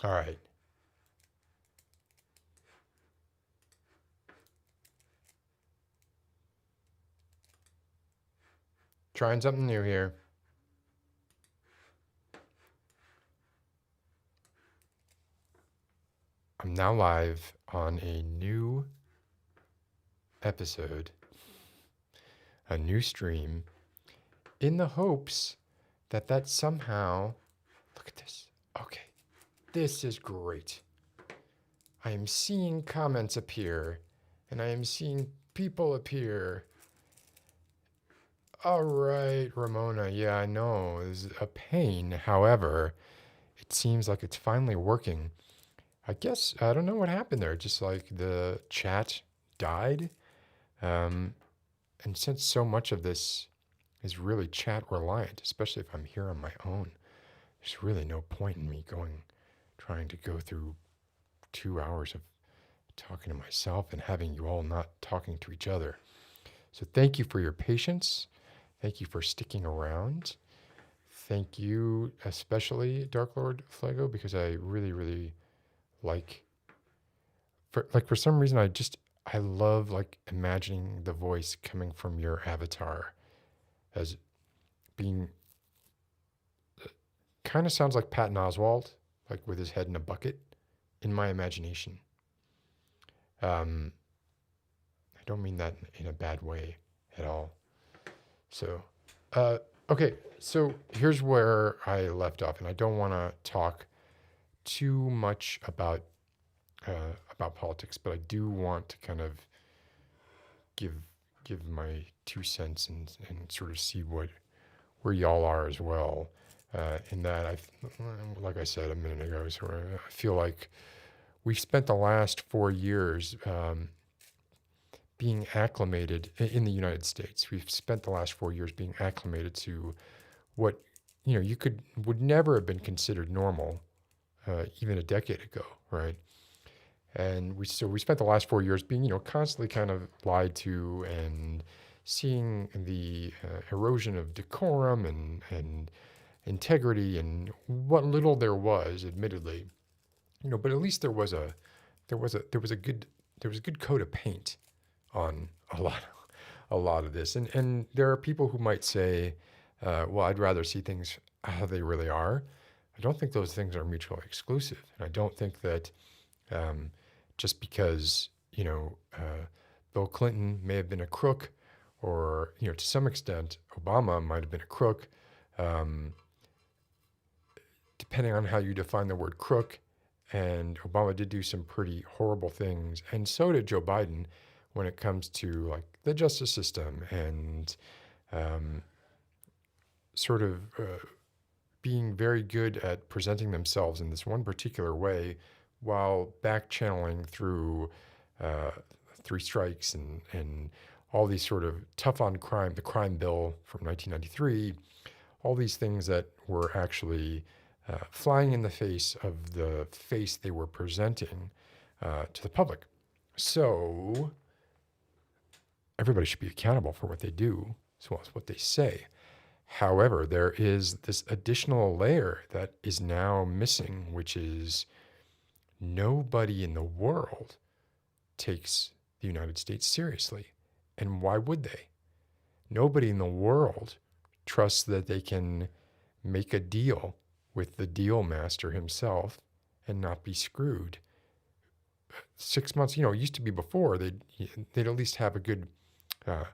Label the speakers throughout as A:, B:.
A: All right. Trying something new here. I'm now live on a new episode, a new stream, in the hopes that somehow. Look at this. Okay. This is great. I am seeing comments appear, and I am seeing people appear. All right, Ramona. Yeah, I know. This is a pain. However, it seems like it's finally working. I guess I don't know what happened there. Just like the chat died. Um, and since so much of this is really chat reliant, especially if I'm here on my own, there's really no point in me trying to go through 2 hours of talking to myself and having you all not talking to each other. So thank you for your patience. Thank you for sticking around. Thank you, especially Dark Lord Flego, because I really, really like for some reason I love like imagining the voice coming from your avatar as being kind of sounds like Patton Oswalt, like with his head in a bucket in my imagination. Um, I don't mean that in a bad way at all. So, uh, okay, so here's where I left off, and I don't want to talk too much about politics, but I do want to kind of give give my 2 cents and sort of see where y'all are as well. In that like I said a minute ago, so I feel like we've spent the last 4 years being acclimated in the United States. We've spent the last 4 years being acclimated to what you would never have been considered normal even a decade ago, right? And we spent the last 4 years being constantly kind of lied to and seeing the erosion of decorum and integrity and what little there was, admittedly, but at least there was a good coat of paint on a lot of this, and there are people who might say, well, I'd rather see things how they really are. I don't think those things are mutually exclusive, and I don't think that um, just because Bill Clinton may have been a crook, or to some extent Obama might have been a crook, um, depending on how you define the word crook. And Obama did do some pretty horrible things, and so did Joe Biden when it comes to like the justice system and um, sort of being very good at presenting themselves in this one particular way while back channeling through uh, three strikes and all these sort of tough on crime, the crime bill from 1993, all these things that were actually flying in the face of the face they were presenting to the public. So everybody should be accountable for what they do as well as what they say. However, there is this additional layer that is now missing, which is nobody in the world takes the United States seriously. And why would they? Nobody in the world trusts that they can make a deal with the deal master himself and not be screwed. 6 months, it used to be before they'd at least have a good uh,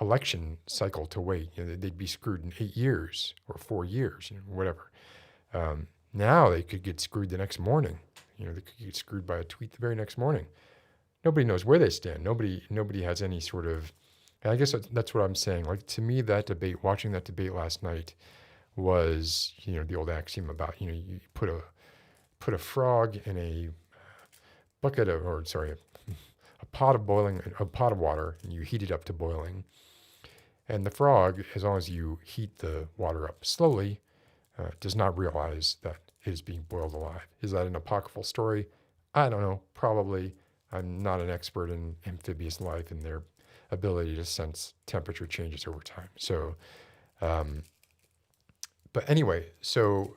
A: election cycle to wait. They'd be screwed in 8 years or 4 years, whatever. Now they could get screwed the next morning. They could get screwed by a tweet the very next morning. Nobody knows where they stand. Nobody has any sort of. And I guess that's what I'm saying. Like to me, watching that debate last night, was the old axiom about you put a frog in a bucket of or sorry a pot of water, and you heat it up to boiling. And the frog, as long as you heat the water up slowly, does not realize that it is being boiled alive. Is that an apocryphal story? I don't know. Probably. I'm not an expert in amphibious life and their ability to sense temperature changes over time. So, but anyway, so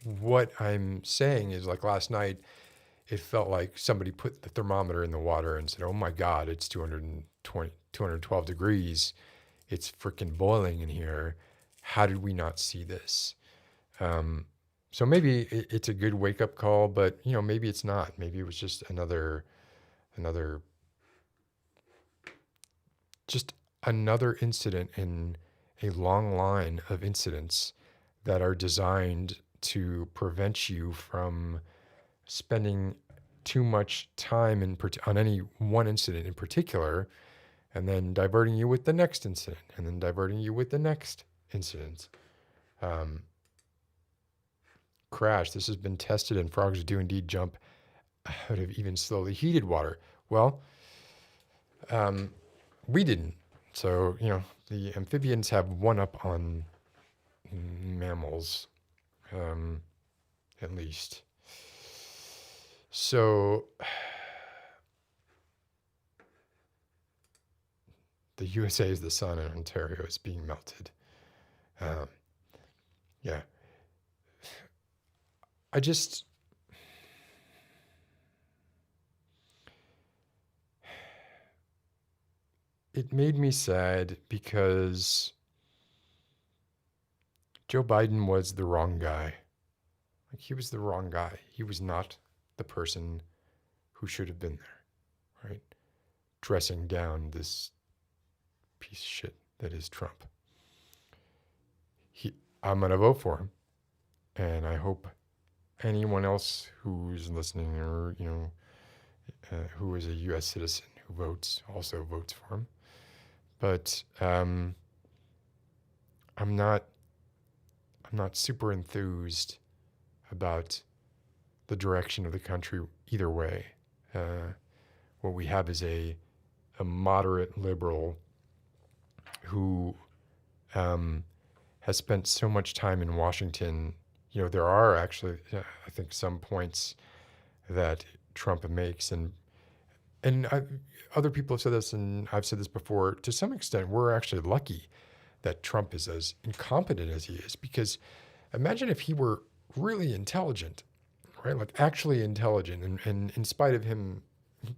A: what I'm saying is, like, last night, it felt like somebody put the thermometer in the water and said, "Oh my God, it's 220, 212 degrees. It's freaking boiling in here. How did we not see this?" Um, so maybe it's a good wake up call, but maybe it's not. Maybe it was just another, just another incident in a long line of incidents that are designed to prevent you from spending too much time on any one incident in particular, and then diverting you with the next incident, and then diverting you with the next incident. Um, Crash. This has been tested, and frogs do indeed jump out of even slowly heated water. Well, um, we didn't. So, the amphibians have one up on mammals, um, at least. So, the USA is the sun, and Ontario is being melted. Um, yeah. I just, it made me sad because Joe Biden was the wrong guy. Like, he was the wrong guy. He was not the person who should have been there, right? Dressing down this piece of shit that is Trump. I'm going to vote for him. And I hope anyone else who's listening, or, who is a U.S. citizen who votes, also votes for him. But I'm not super enthused about the direction of the country either way. What we have is a moderate liberal who has spent so much time in Washington. There are actually, I think, some points that Trump makes, and other people have said this, and I've said this before. To some extent, we're actually lucky that Trump is as incompetent as he is, because imagine if he were really intelligent, right? Like, actually intelligent, and in spite of him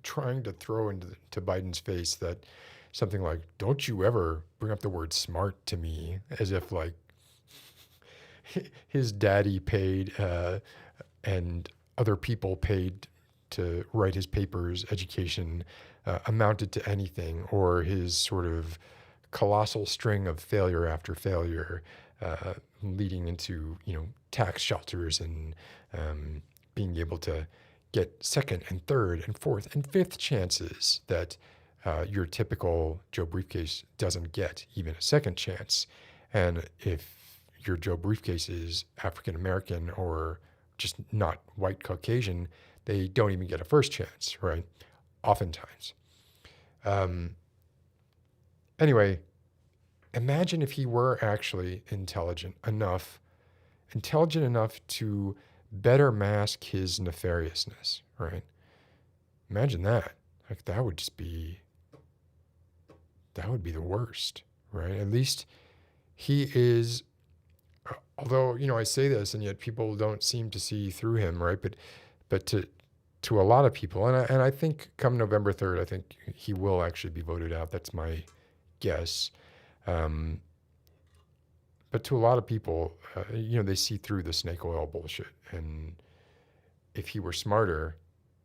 A: trying to throw to Biden's face that something like, "Don't you ever bring up the word smart to me," as if like his daddy paid and other people paid to write his papers, education amounted to anything, or his sort of colossal string of failure after failure, leading into tax shelters and being able to get second and third and fourth and fifth chances that your typical Joe Briefcase doesn't get even a second chance. And if your Joe Briefcase is African American or just not white Caucasian, they don't even get a first chance, right? Oftentimes. Anyway, imagine if he were actually intelligent enough to better mask his nefariousness, right? Imagine that. Like, that would be the worst, right? At least he is, although, I say this and yet people don't seem to see through him, right? But to a lot of people, and I think come November 3rd, I think he will actually be voted out. That's my guess. But to a lot of people, they see through the snake oil bullshit. And if he were smarter,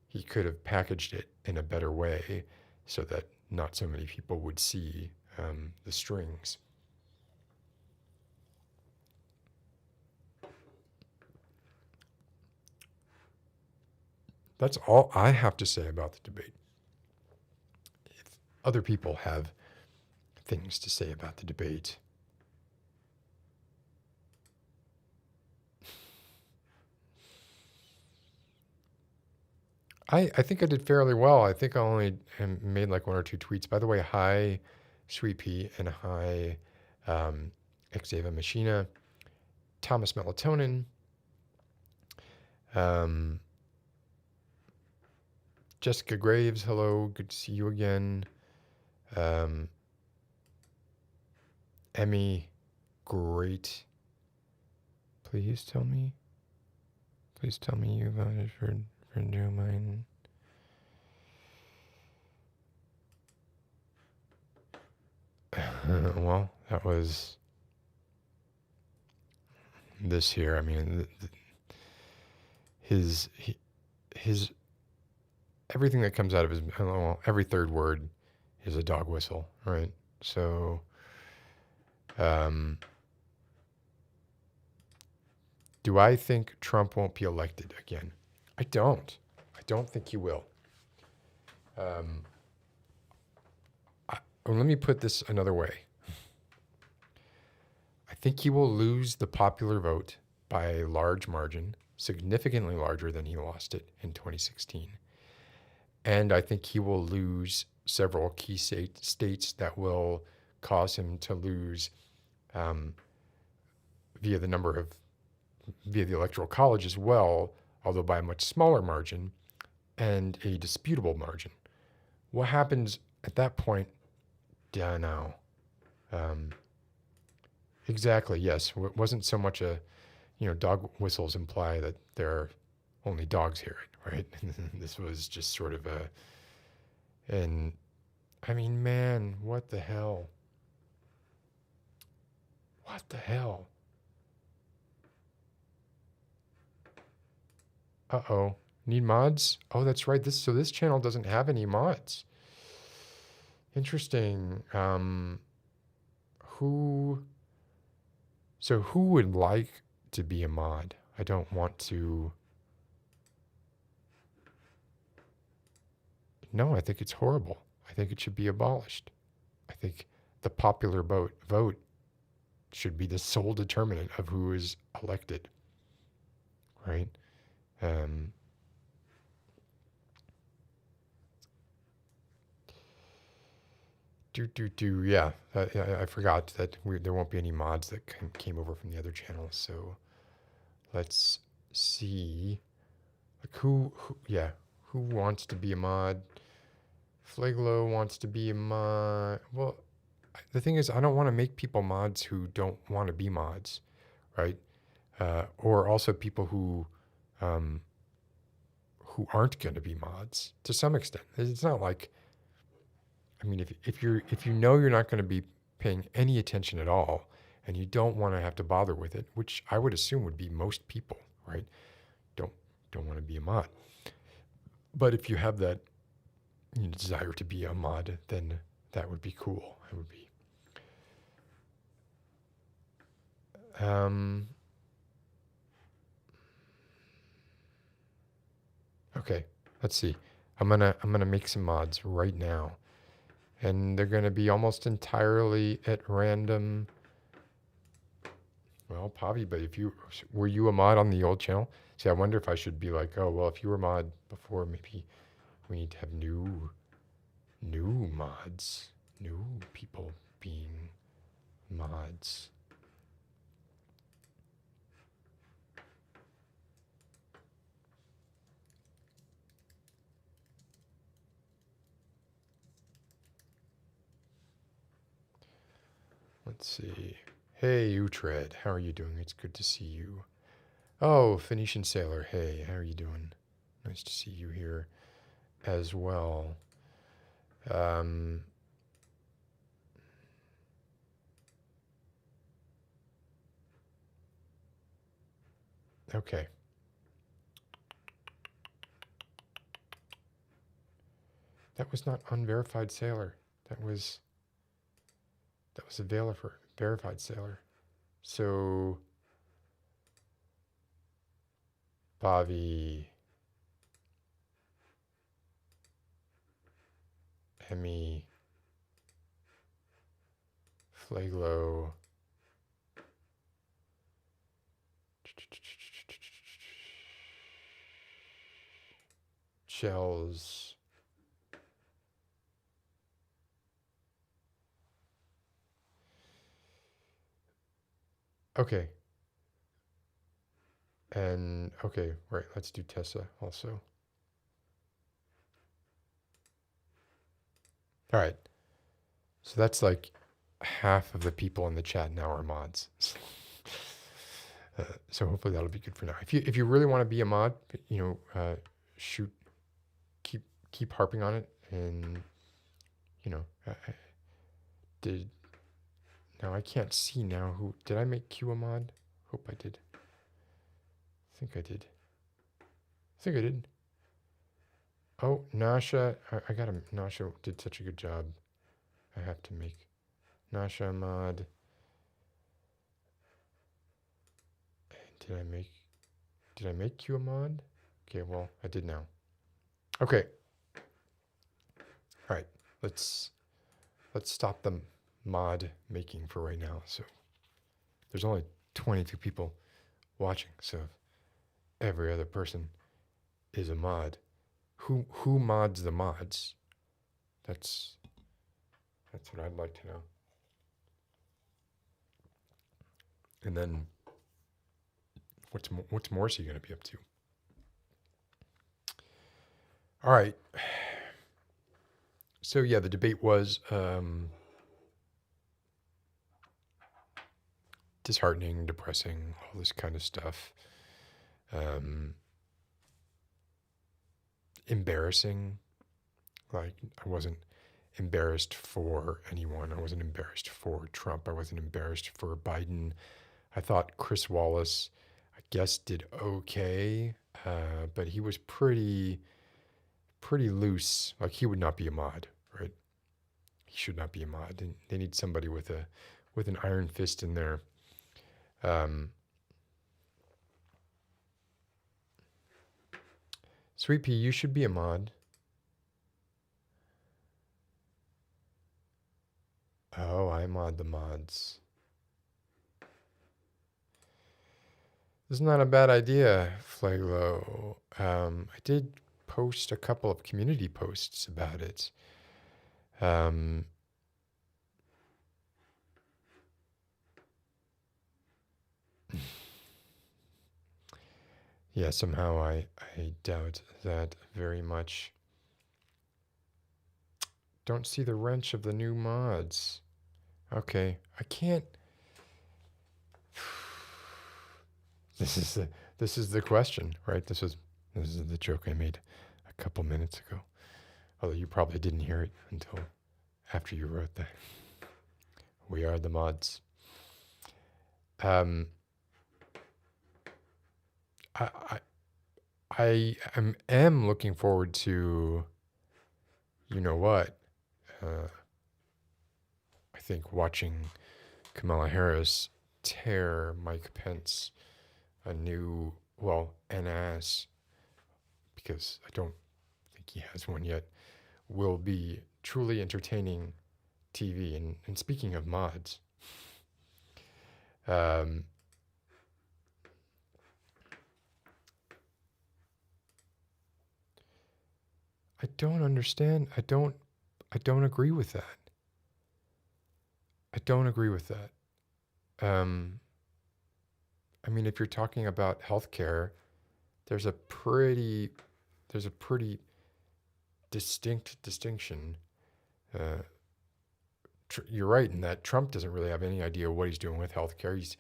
A: he could have packaged it in a better way so that not so many people would see the strings. That's all I have to say about the debate. If other people have things to say about the debate, I think I did fairly well. I think I only made like one or two tweets. By the way, hi, Sweet Pea, and hi, Xava Machina, Thomas Melatonin, Jessica Graves, hello, good to see you again. Emmy, great. Please tell me Please tell me you voted for Joe Biden. Well, that was this year. I mean, his everything that comes out of his, well, every third word is a dog whistle, right? So, do I think Trump won't be elected again? I don't. I don't think he will. Let me put this another way. I think he will lose the popular vote by a large margin, significantly larger than he lost it in 2016. And I think he will lose several key states that will cause him to lose via the Electoral College as well, although by a much smaller margin and a disputable margin. What happens at that point? Don't know. Exactly. Yes. It wasn't so much dog whistles imply that there are only dogs hear it, right? This was just sort of and I mean, man, what the hell? What the hell? Uh-oh. Need mods? Oh, that's right. So this channel doesn't have any mods. Interesting. Who would like to be a mod? I don't want to. No, I think it's horrible. I think it should be abolished. I think the popular vote should be the sole determinant of who is elected, right? Yeah. I forgot that there won't be any mods that came over from the other channels. So let's see. Like who wants to be a mod? Flaglo wants to be a mod. Well, the thing is, I don't want to make people mods who don't want to be mods, right? Or also people who aren't going to be mods to some extent. It's not like, I mean, if you know you're not going to be paying any attention at all, and you don't want to have to bother with it, which I would assume would be most people, right? Don't want to be a mod. But if you have that desire to be a mod, then that would be cool. It would be. Okay, let's see. I'm gonna make some mods right now, and they're gonna be almost entirely at random. Well, Pavi, but were you a mod on the old channel? See, I wonder if I should be like, oh well, if you were a mod before, maybe we need to have new mods, new people being mods. Let's see. Hey, Utred, how are you doing? It's good to see you. Oh, Phoenician Sailor, hey, how are you doing? Nice to see you here as well. Okay. That was not unverified sailor. That was a verified sailor. So Bavi, Emmy, Flaglo, Shells, okay. And okay, right, let's do Tessa also. All right. So that's like half of the people in the chat now are mods. So hopefully that'll be good for now. If you really want to be a mod, shoot, keep keep harping on it, and did now I can't see now who did I make Q a mod? Hope I did. I think I did. Oh, Nasha, I got him. Nasha did such a good job. I have to make Nasha a mod. Did I make Q a mod? Okay, well, I did now. Okay. All right. Let's stop the mod making for right now. So there's only 22 people watching. So if every other person is a mod, who mods the mods? That's what I'd like to know. And then what's Morsi going to be up to? All right. So yeah, the debate was disheartening, depressing, all this kind of stuff. Embarrassing. Like, I wasn't embarrassed for anyone. I wasn't embarrassed for Trump. I wasn't embarrassed for Biden. I thought Chris Wallace, I guess, did okay, but he was pretty loose. Like, he would not be a mod, right? He should not be a mod. And they need somebody with an iron fist in there. Sweet Pea, you should be a mod. Oh, I mod the mods. This is not a bad idea, Flaglo. I did post a couple of community posts about it. Yeah, somehow I doubt that very much. Don't see the wrench of the new mods. Okay, I can't. This is the question, right? This is the joke I made a couple minutes ago. Although you probably didn't hear it until after you wrote that. We are the mods. I am looking forward to, you know what? I think watching Kamala Harris tear Mike Pence a new, an ass, because I don't think he has one yet, will be truly entertaining TV. And speaking of mods, I don't understand. I don't agree with that. I don't agree with that. I mean, if you're talking about healthcare, there's a pretty distinct distinction. You're right in that Trump doesn't really have any idea what he's doing with healthcare. He's,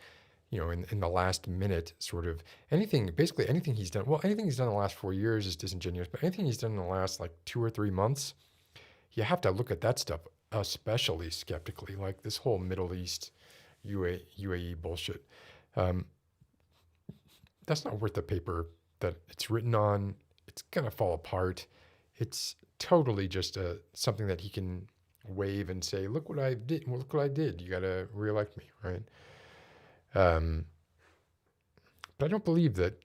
A: in the last minute, sort of basically anything he's done. Well, anything he's done in the last 4 years is disingenuous, but anything he's done in the last like 2 or 3 months, you have to look at that stuff especially skeptically. Like this whole Middle East UAE bullshit. That's not worth the paper that it's written on. It's gonna fall apart. It's totally just something that he can wave and say, "Look what I did! Look what I did! You gotta reelect me, right?" But I don't believe that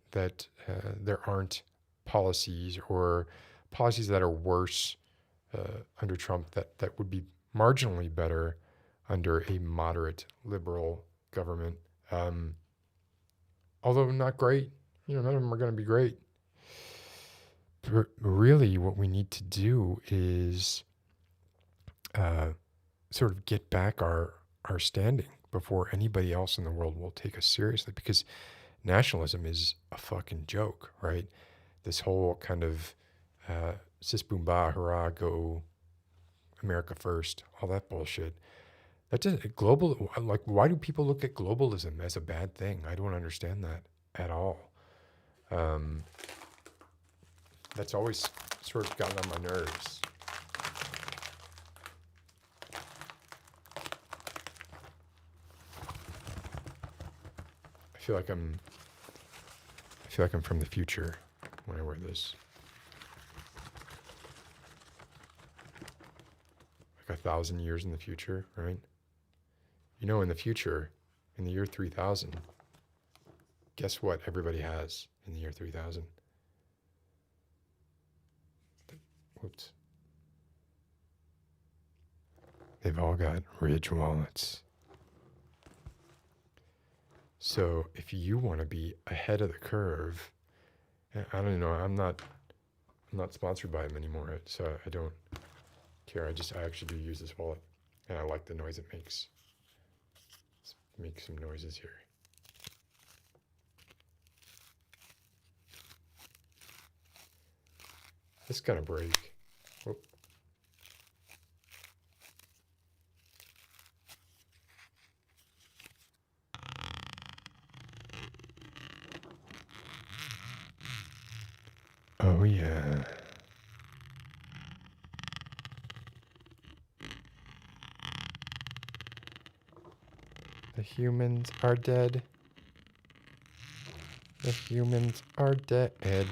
A: there aren't policies that are worse under Trump that would be marginally better under a moderate liberal government. Although not great, none of them are going to be great. But really, what we need to do is sort of get back our standing before anybody else in the world will take us seriously, because nationalism is a fucking joke, right? This whole kind of sis boom bah hurrah, go America first, all that bullshit. That doesn't global like why do people look at globalism as a bad thing? I don't understand that at all. Um, that's always sort of gotten on my nerves. I feel like I'm from the future when I wear this. Like 1,000 years in the future, right? You know, in the future, in the year 3000, guess what everybody has in the year 3000? Whoops. They've all got Ridge wallets. So if you want to be ahead of the curve, I don't know. I'm not sponsored by them anymore, so I don't care. I actually do use this wallet, and I like the noise it makes. Let's make some noises here. It's gonna break. Whoop. Oh yeah. The humans are dead. The humans are dead.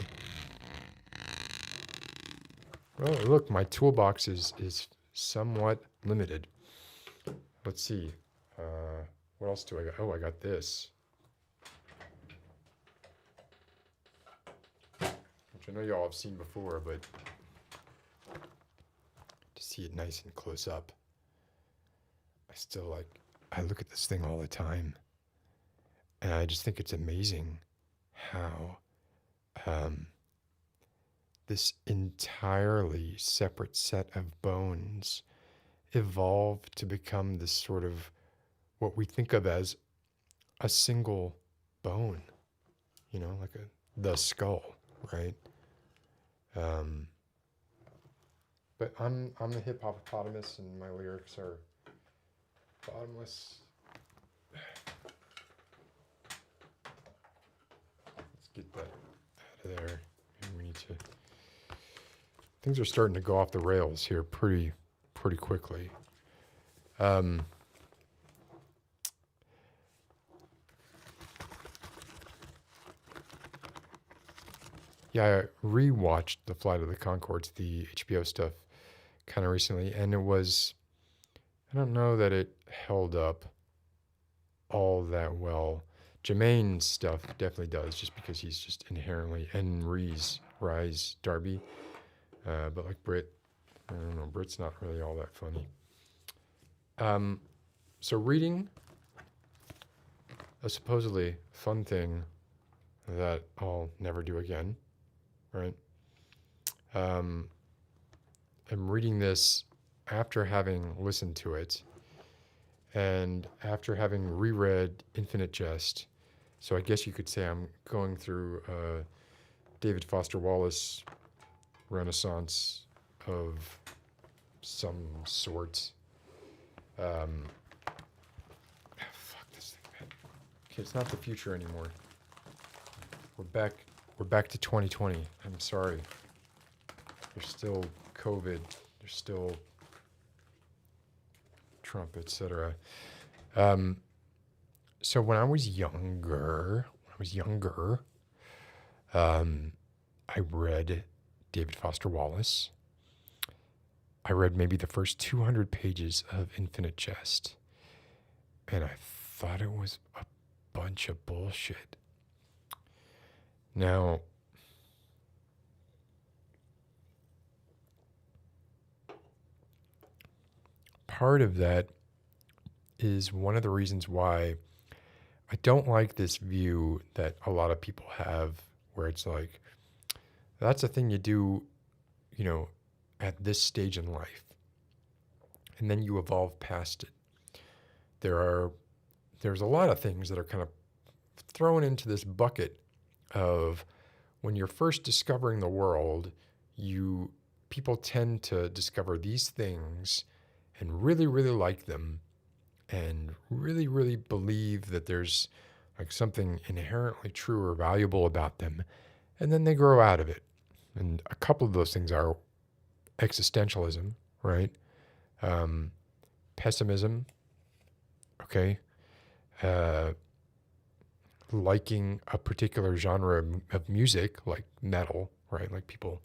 A: Oh, look, my toolbox is somewhat limited. Let's see. What else do I got? Oh, I got this. Which I know y'all have seen before, but to see it nice and close up, I look at this thing all the time. And I just think it's amazing how this entirely separate set of bones evolved to become this sort of what we think of as a single bone, like the skull, right? But I'm the hippopotamus, and my lyrics are bottomless. Let's get that out of there. And we need to. Things are starting to go off the rails here pretty quickly. Yeah, I rewatched The Flight of the Conchords, the HBO stuff, kind of recently, and I don't know that it held up all that well. Jermaine's stuff definitely does, just because he's just inherently, and Rise Darby, but like Brit, I don't know, Brit's not really all that funny. So reading, a supposedly fun thing that I'll never do again, right? I'm reading this after having listened to it and after having reread Infinite Jest. So I guess you could say I'm going through David Foster Wallace renaissance of some sort. Fuck this thing, man. Okay, it's not the future anymore. We're back to 2020. I'm sorry. There's still COVID. There's still Trump, etc. So when I was younger, I read David Foster Wallace. I read maybe the first 200 pages of Infinite Jest, and I thought it was a bunch of bullshit. Now, part of that is one of the reasons why I don't like this view that a lot of people have, where it's like, that's a thing you do, at this stage in life, and then you evolve past it. There's a lot of things that are kind of thrown into this bucket of when you're first discovering the world, people tend to discover these things and really, really like them. and really, really believe that there's like something inherently true or valuable about them, and then they grow out of it. And a couple of those things are existentialism, right? Um, Pessimism, okay? Uh, Liking a particular genre of music, like metal, right? Like people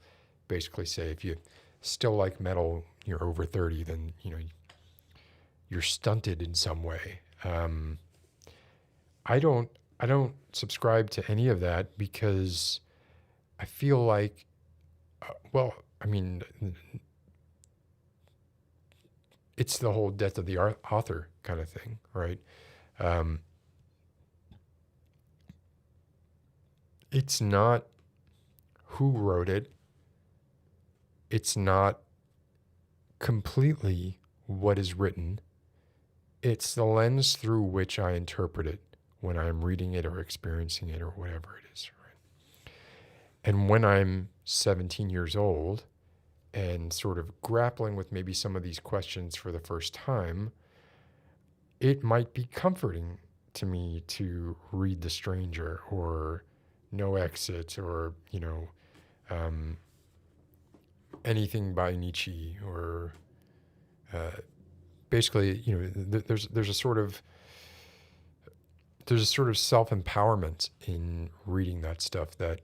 A: basically say if you still like metal, you're over 30, then, you're stunted in some way. I don't, I don't subscribe to any of that because I feel like, well, I mean, it's the whole death of the author kind of thing, right? Um, it's not who wrote it. It's not completely what is written. It's the lens through which I interpret it when I'm reading it or experiencing it or whatever it is, right? And when I'm 17 years old and sort of grappling with maybe some of these questions for the first time, it might be comforting to me to read The Stranger or No Exit or, um, anything by Nietzsche or basically, there's a sort of self-empowerment in reading that stuff that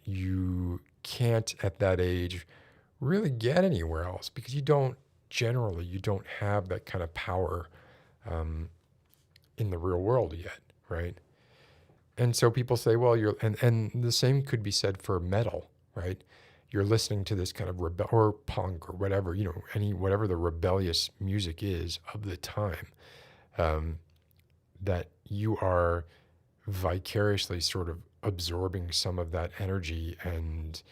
A: you can't at that age really get anywhere else because you don't have that kind of power um, in the real world yet, right? And so people say, well, and the same could be said for metal, right? You're listening to this kind of or punk or whatever, whatever the rebellious music is of the time, um, that you are vicariously sort of absorbing some of that energy and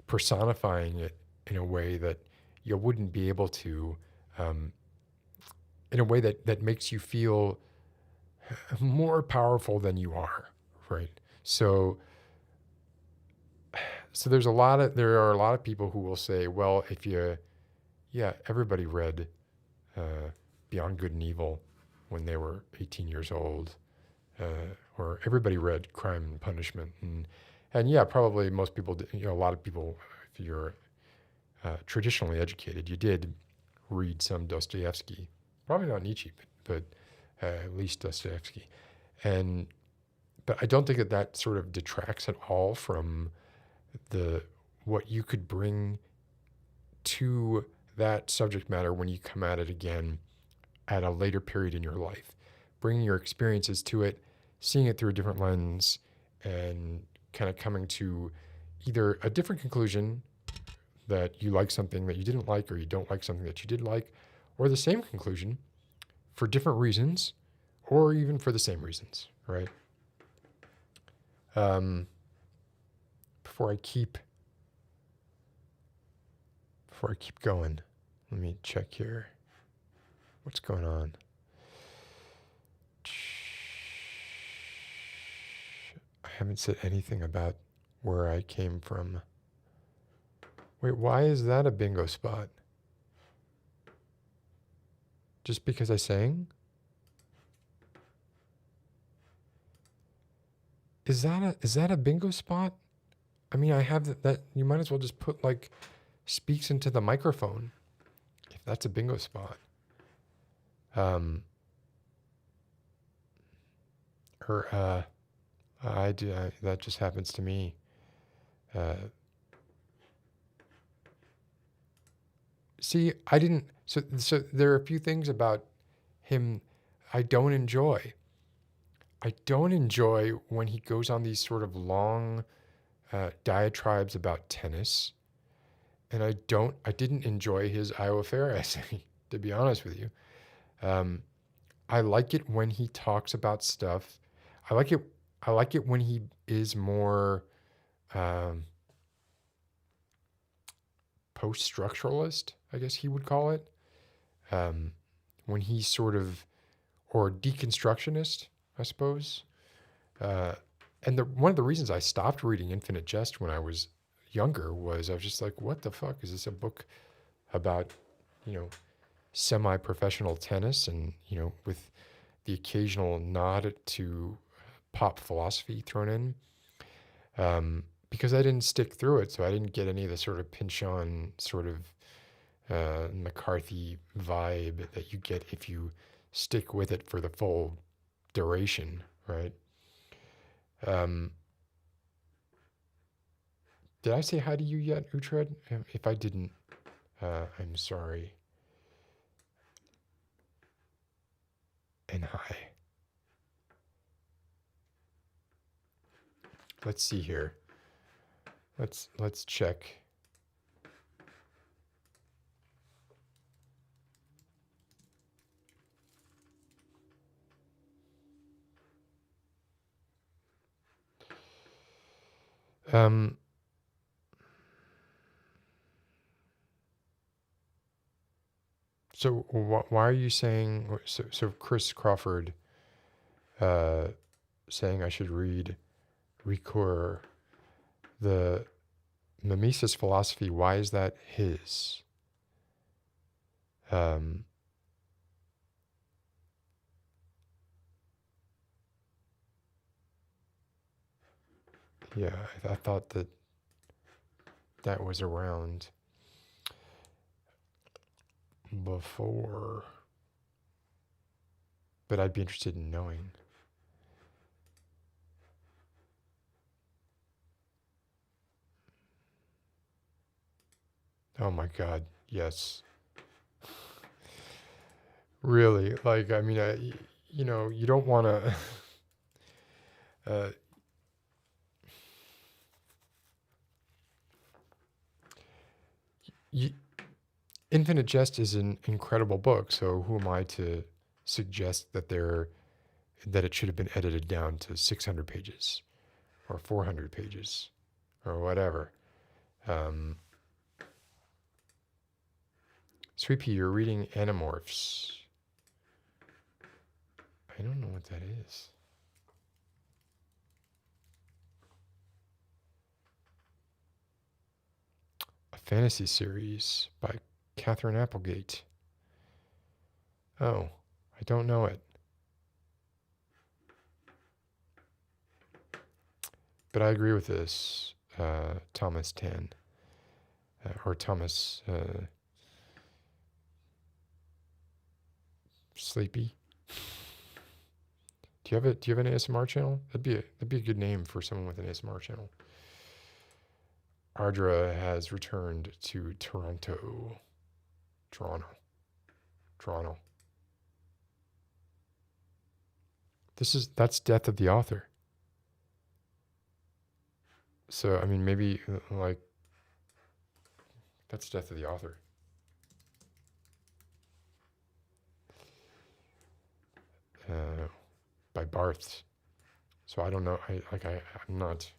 A: personifying it in a way that you wouldn't be able to, um, in a way that makes you feel more powerful than you are, right? So there are a lot of people who will say, well, everybody read uh, Beyond Good and Evil when they were 18 years old, or everybody read Crime and Punishment, and yeah, probably most people did, a lot of people, if you're traditionally educated, you did read some Dostoevsky, probably not Nietzsche, but at least Dostoevsky, and but I don't think that sort of detracts at all from what you could bring to that subject matter when you come at it again at a later period in your life, bringing your experiences to it, seeing it through a different lens, and kind of coming to either a different conclusion that you like something that you didn't like or you don't like something that you did like, or the same conclusion for different reasons or even for the same reasons, right? Um, before I keep going, let me check here. What's going on? I haven't said anything about where I came from. Wait, why is that a bingo spot? Just because I sang? Is that a bingo spot? I mean, I have that you might as well just put like speaks into the microphone if that's a bingo spot. Or I do that just happens to me. See, I didn't. So there are a few things about him I don't enjoy. I don't enjoy when he goes on these sort of long diatribes about tennis, and I didn't enjoy his Iowa Fair essay, to be honest with you. I like it when he talks about stuff. I like it. I like it when he is more um, post-structuralist, I guess he would call it. When he's sort of, or deconstructionist, I suppose. And one of the reasons I stopped reading Infinite Jest when I was younger was I was just like, what the fuck? Is this a book about, you know, semi-professional tennis, and with the occasional nod to pop philosophy thrown in, because I didn't stick through it, so I didn't get any of the sort of pinch-on sort of McCarthy vibe that you get if you stick with it for the full duration, right? Um, did I say hi to you yet, Uhtred? If I didn't, I'm sorry. And hi. Let's see here. Let's check. Um, so why are you saying so Chris Crawford uh, saying I should read Ricoeur, the Mimesis philosophy? Why is that his? Um, yeah, I thought that was around before, but I'd be interested in knowing. Oh my God, yes. Really? Like, I mean, you don't want to. uh, y Infinite Jest is an incredible book, so who am I to suggest that it should have been edited down to 600 pages or 400 pages or whatever. Um, Sweet Pea, you're reading Animorphs. I don't know what that is. A fantasy series by Catherine Applegate. Oh, I don't know it. But I agree with this, Thomas Tan, or Thomas Sleepy. Do you have an ASMR channel? That'd be a good name for someone with an ASMR channel. Ardra has returned to Toronto. Toronto. That's Death of the Author. So I mean, maybe like that's Death of the Author. By Barthes. So I don't know. I'm not.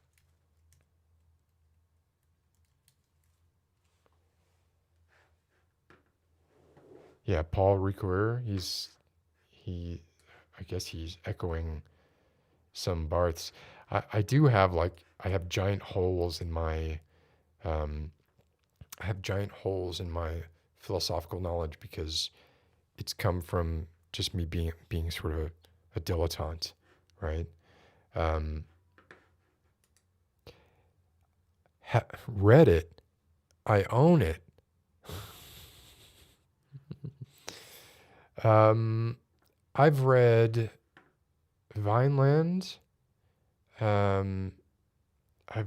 A: Yeah, Paul Ricoeur. I guess he's echoing some Barthes. I do have I have giant holes in my um, I have giant holes in my philosophical knowledge because it's come from just me being sort of a dilettante, right? Um, Read it. I own it. Um, I've read Vineland. Um, I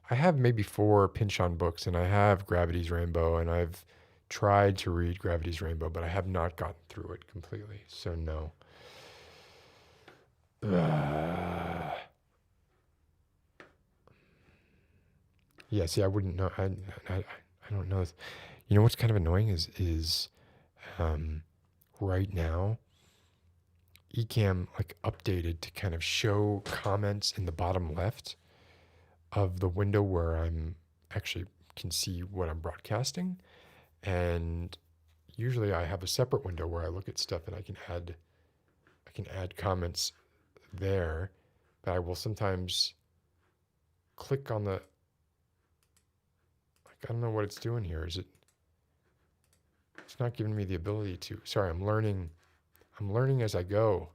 A: have maybe 4 Pynchon books, and I have Gravity's Rainbow, and I've tried to read Gravity's Rainbow, but I have not gotten through it completely. So no. Yeah, see, I wouldn't know. I don't know. You know what's kind of annoying is right now Ecamm updated to kind of show comments in the bottom left of the window where I'm actually can see what I'm broadcasting. And usually I have a separate window where I look at stuff and I can add comments there, but I will sometimes click on the I don't know what it's doing here. Is it It's not giving me the ability to. Sorry, I'm learning. I'm learning as I go.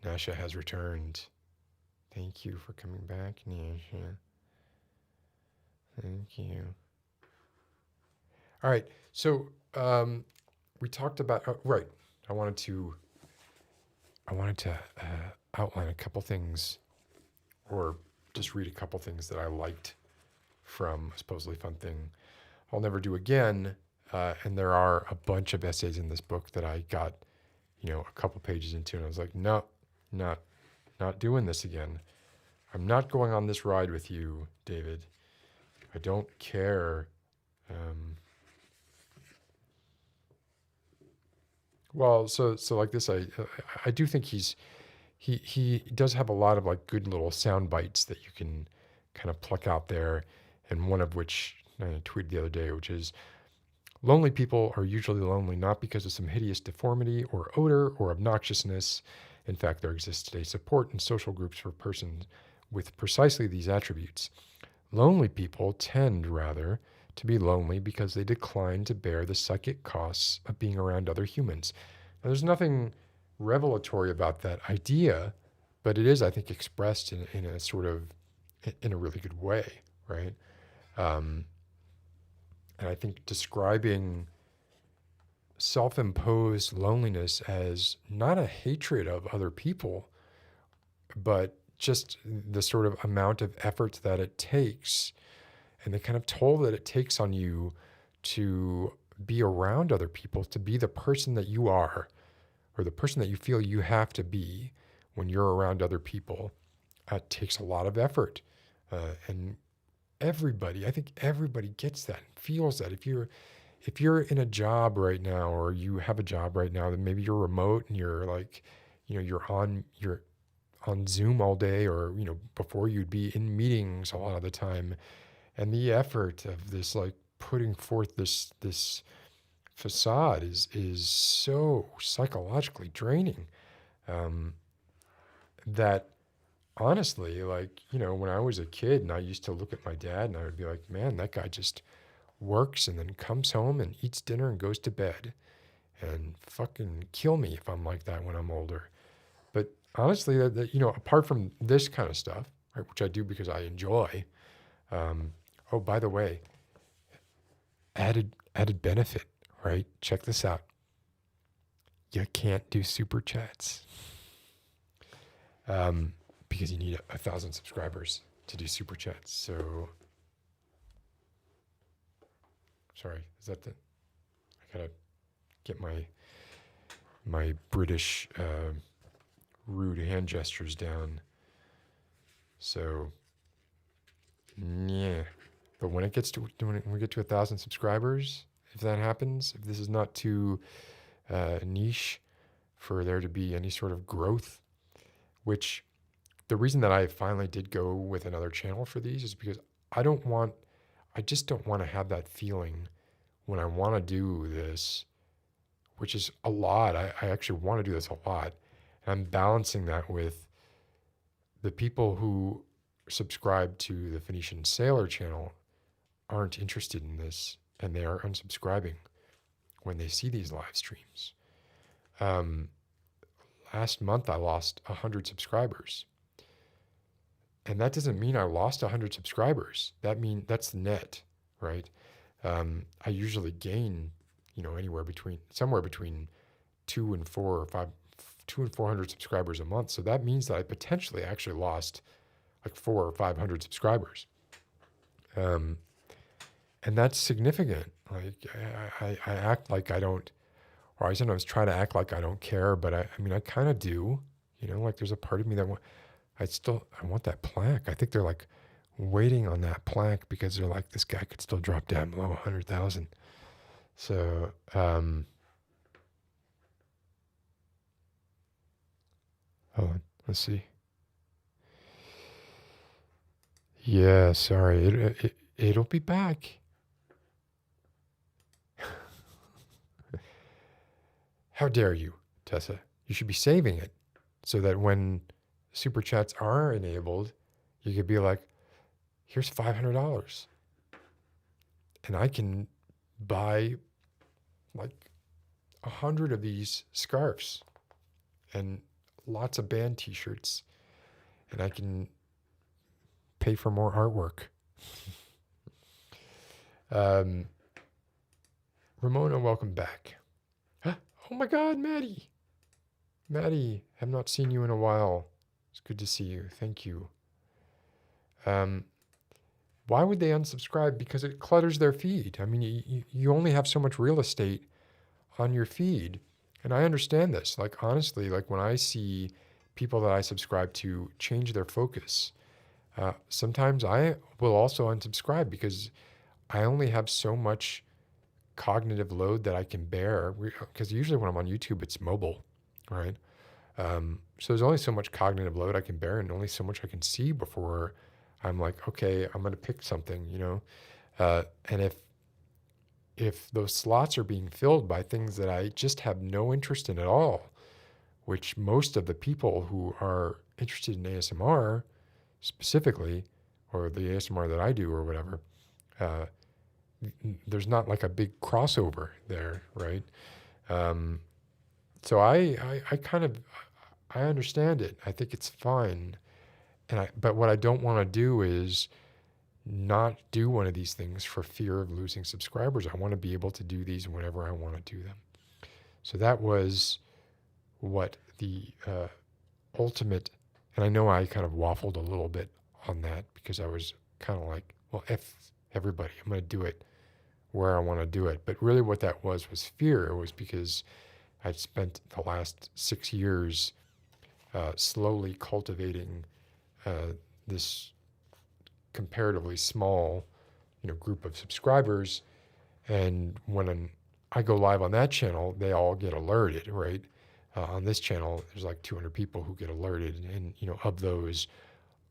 A: Nasha has returned. Thank you for coming back, Nasha. Thank you. All right. So we talked about right. I wanted to outline a couple things, or just read a couple things that I liked from a supposedly fun thing I'll never do again. And there are a bunch of essays in this book that I got, a couple pages into, and I was like, no, not doing this again. I'm not going on this ride with you, David. I don't care. Well, so like this, I do think he does have a lot of like good little sound bites that you can kind of pluck out there, and one of which I tweeted the other day, which is, lonely people are usually lonely not because of some hideous deformity or odor or obnoxiousness. In fact, there exists today support and social groups for persons with precisely these attributes. Lonely people tend, rather, to be lonely because they decline to bear the psychic costs of being around other humans. Now, there's nothing revelatory about that idea, but it is, I think, expressed in a sort of, in a really good way, right? And I think describing self-imposed loneliness as not a hatred of other people, but just the sort of amount of effort that it takes and the kind of toll that it takes on you to be around other people, to be the person that you are, or the person that you feel you have to be when you're around other people. It takes a lot of effort. And I think everybody gets that, feels that. If you're in a job right now, or you have a job right now, then maybe you're remote and you're like, you're on Zoom all day, or, before you'd be in meetings a lot of the time. And the effort of this, like putting forth this facade is so psychologically draining, that honestly, like, when I was a kid and I used to look at my dad and I would be like, man, that guy just works and then comes home and eats dinner and goes to bed, and fucking kill me if I'm like that when I'm older. But honestly, apart from this kind of stuff, right, which I do because I enjoy. Oh, by the way, added benefit, right? Check this out. You can't do super chats, because you need 1,000 subscribers to do super chats. So, sorry, is that the? I gotta get my British rude hand gestures down. So, yeah. But when we get to 1,000 subscribers, if that happens, if this is not too niche for there to be any sort of growth, which the reason that I finally did go with another channel for these is because I just don't want to have that feeling when I want to do this, which is a lot. I actually want to do this a lot. And I'm balancing that with the people who subscribe to the Phoenician Sailor channel aren't interested in this, and they are unsubscribing when they see these live streams. Last month I lost 100 subscribers, and that doesn't mean I lost 100 subscribers. That's the net, right? I usually gain, somewhere between 400 subscribers a month. So that means that I potentially actually lost like 400 or 500 subscribers. And that's significant. Like I act like I don't, or I sometimes try to act like I don't care, but I kind of do. Like there's a part of me that I want that plaque. I think they're like waiting on that plaque because they're like, this guy could still drop down below 100,000. So, hold on, let's see. Yeah, sorry, it'll be back. How dare you, Tessa? You should be saving it so that when super chats are enabled, you could be like, here's $500. and I can buy like 100 of these scarves and lots of band t-shirts, and I can pay for more artwork. Um, Ramona, welcome back. Huh? Oh my God, Maddie. Maddie, have not seen you in a while. It's good to see you. Thank you. Um, why would they unsubscribe? Because it clutters their feed. I mean, you only have so much real estate on your feed. And I understand this. Like, honestly, like when I see people that I subscribe to change their focus, sometimes I will also unsubscribe because I only have so much cognitive load that I can bear. Because usually when I'm on YouTube, it's mobile, right? So there's only so much cognitive load I can bear and only so much I can see before I'm like, okay, I'm going to pick something, you know? And if those slots are being filled by things that I just have no interest in at all, which most of the people who are interested in ASMR specifically, or the ASMR that I do or whatever, uh, there's not like a big crossover there, right? Um, so I kind of, I understand it. I think it's fine. But what I don't want to do is not do one of these things for fear of losing subscribers. I want to be able to do these whenever I want to do them. So that was what the ultimate, and I know I kind of waffled a little bit on that because I was kind of like, well, F everybody, I'm going to do it where I want to do it. But really what that was fear. It was because I'd spent the last 6 years slowly cultivating this comparatively small, group of subscribers. And when I go live on that channel, they all get alerted, right? On this channel, there's like 200 people who get alerted, and of those,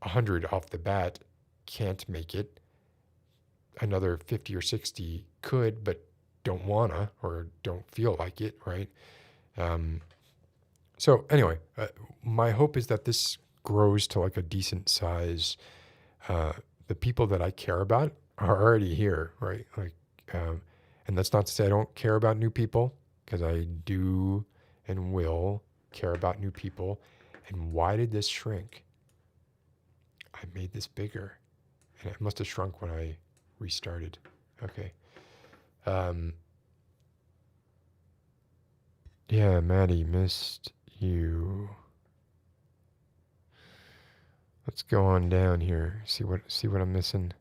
A: 100 off the bat can't make it. Another 50 or 60 could, but don't wanna or don't feel like it, right? So anyway, my hope is that this grows to like a decent size. The people that I care about are already here, right? Like, and that's not to say I don't care about new people, because I do and will care about new people. And why did this shrink? I made this bigger, and it must have shrunk when I restarted. Okay. Yeah, Maddie, missed you. Let's go on down here. See what I'm missing.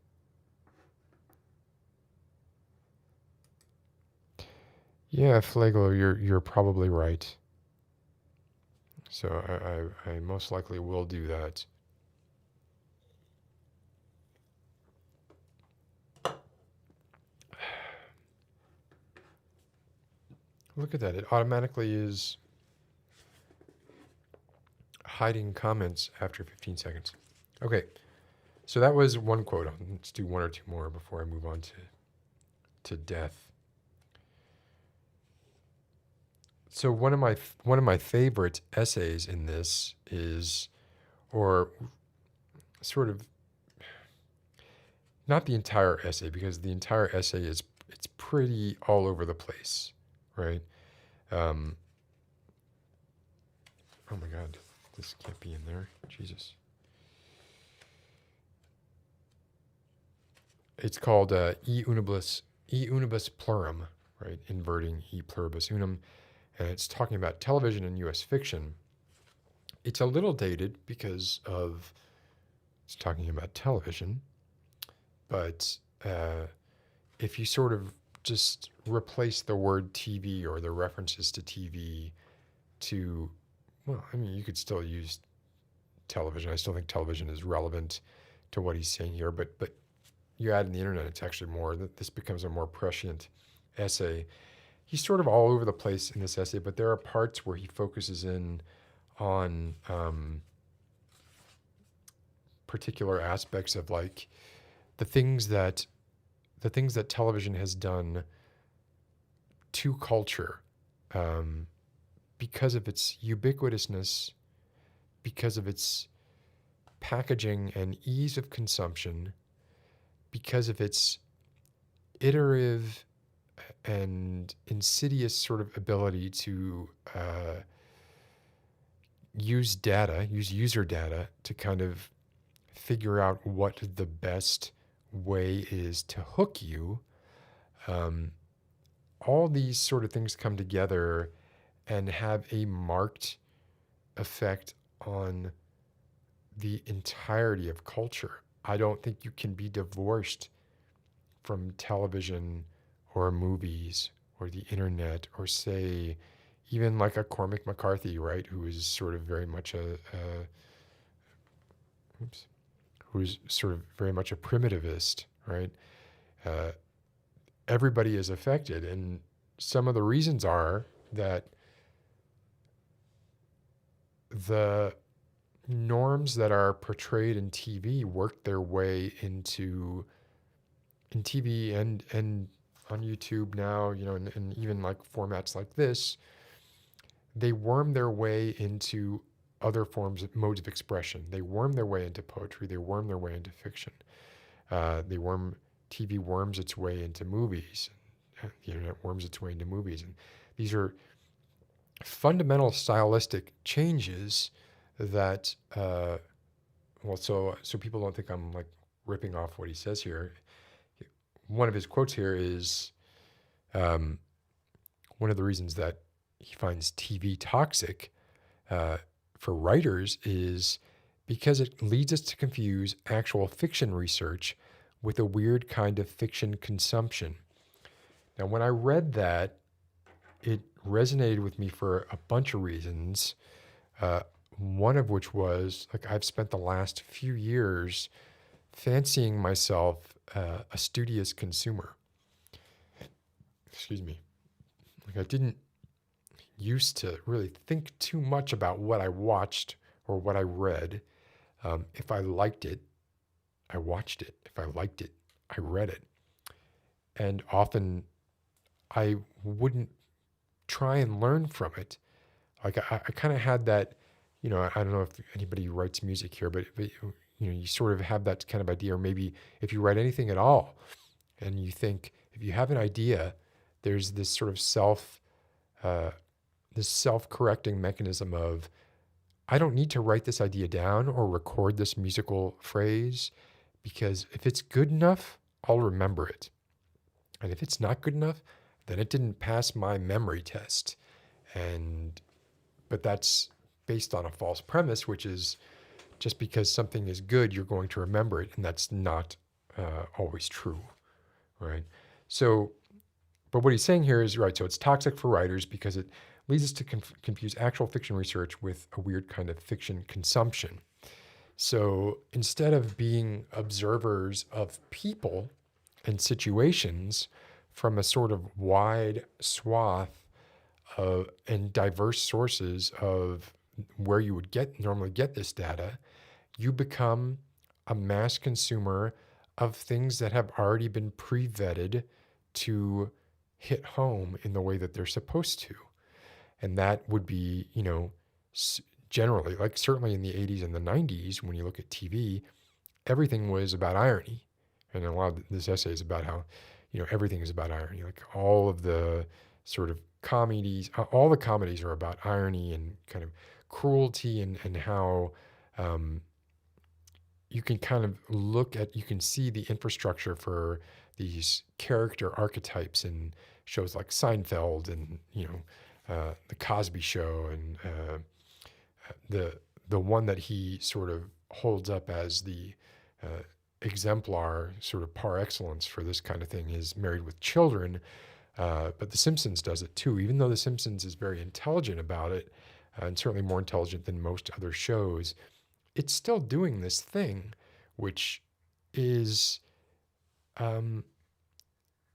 A: Yeah, Flagler, you're probably right. So I most likely will do that. Look at that. It automatically is hiding comments after 15 seconds. Okay. So that was one quote. Let's do one or two more before I move on to death. So one of my favorite essays in this is, or sort of, not the entire essay, because the entire essay it's pretty all over the place, right? Um, oh my God, this can't be in there. Jesus. It's called E Unibus Plurum, right? Inverting E Pluribus Unum, and it's talking about television and U.S. fiction. It's a little dated because it's talking about television, but if you sort of just replace the word TV or the references to TV to, well, I mean, you could still use television. I still think television is relevant to what he's saying here, but you add in the internet, it's actually more, that this becomes a more prescient essay. He's sort of all over the place in this essay, but there are parts where he focuses in on particular aspects of like the things that television has done to culture, because of its ubiquitousness, because of its packaging and ease of consumption, because of its iterative and insidious sort of ability to use user data to kind of figure out what the best way is to hook you. Um, all these sort of things come together and have a marked effect on the entirety of culture. I don't think you can be divorced from television or movies or the internet or, say, even like a Cormac McCarthy, right, who is sort of very much oops, who's sort of very much a primitivist, right? Uh, Everybody is affected, and some of the reasons are that the norms that are portrayed in TV work their way into in TV and on YouTube now, and even like formats like this, they worm their way into other forms of modes of expression. They worm their way into poetry. They worm their way into fiction. They worm TV worms its way into movies. The internet worms its way into movies, and these are fundamental stylistic changes that so people don't think I'm like ripping off what he says here. One of his quotes here is um, one of the reasons that he finds TV toxic for writers is because it leads us to confuse actual fiction research with a weird kind of fiction consumption. Now, when I read that, it resonated with me for a bunch of reasons. Uh, One of which was like I've spent the last few years fancying myself a studious consumer. Excuse me. Like I didn't used to really think too much about what I watched or what I read. If I liked it, I watched it. If I liked it, I read it. And often I wouldn't try and learn from it. Like I kind of had that, I don't know if anybody writes music here, but you sort of have that kind of idea, or maybe if you write anything at all, and you think if you have an idea, there's this sort of uh, this self-correcting mechanism of I don't need to write this idea down or record this musical phrase because if it's good enough, I'll remember it. And if it's not good enough, then it didn't pass my memory test. And but that's based on a false premise, which is just because something is good, you're going to remember it, and that's not always true, right? So, but what he's saying here is right. So it's toxic for writers because it leads us to confuse actual fiction research with a weird kind of fiction consumption. So instead of being observers of people and situations from a sort of wide swath and diverse sources of where you would normally get this data, you become a mass consumer of things that have already been pre-vetted to hit home in the way that they're supposed to. And that would be, generally, like certainly in the 80s and the 90s, when you look at TV, everything was about irony. And a lot of this essay is about how, everything is about irony. Like all of the sort of comedies, all the comedies are about irony and kind of cruelty and how you can kind of you can see the infrastructure for these character archetypes in shows like Seinfeld and, the Cosby Show and the one that he sort of holds up as the exemplar sort of par excellence for this kind of thing is Married with Children. But The Simpsons does it too, even though The Simpsons is very intelligent about it, and certainly more intelligent than most other shows. It's still doing this thing, which is,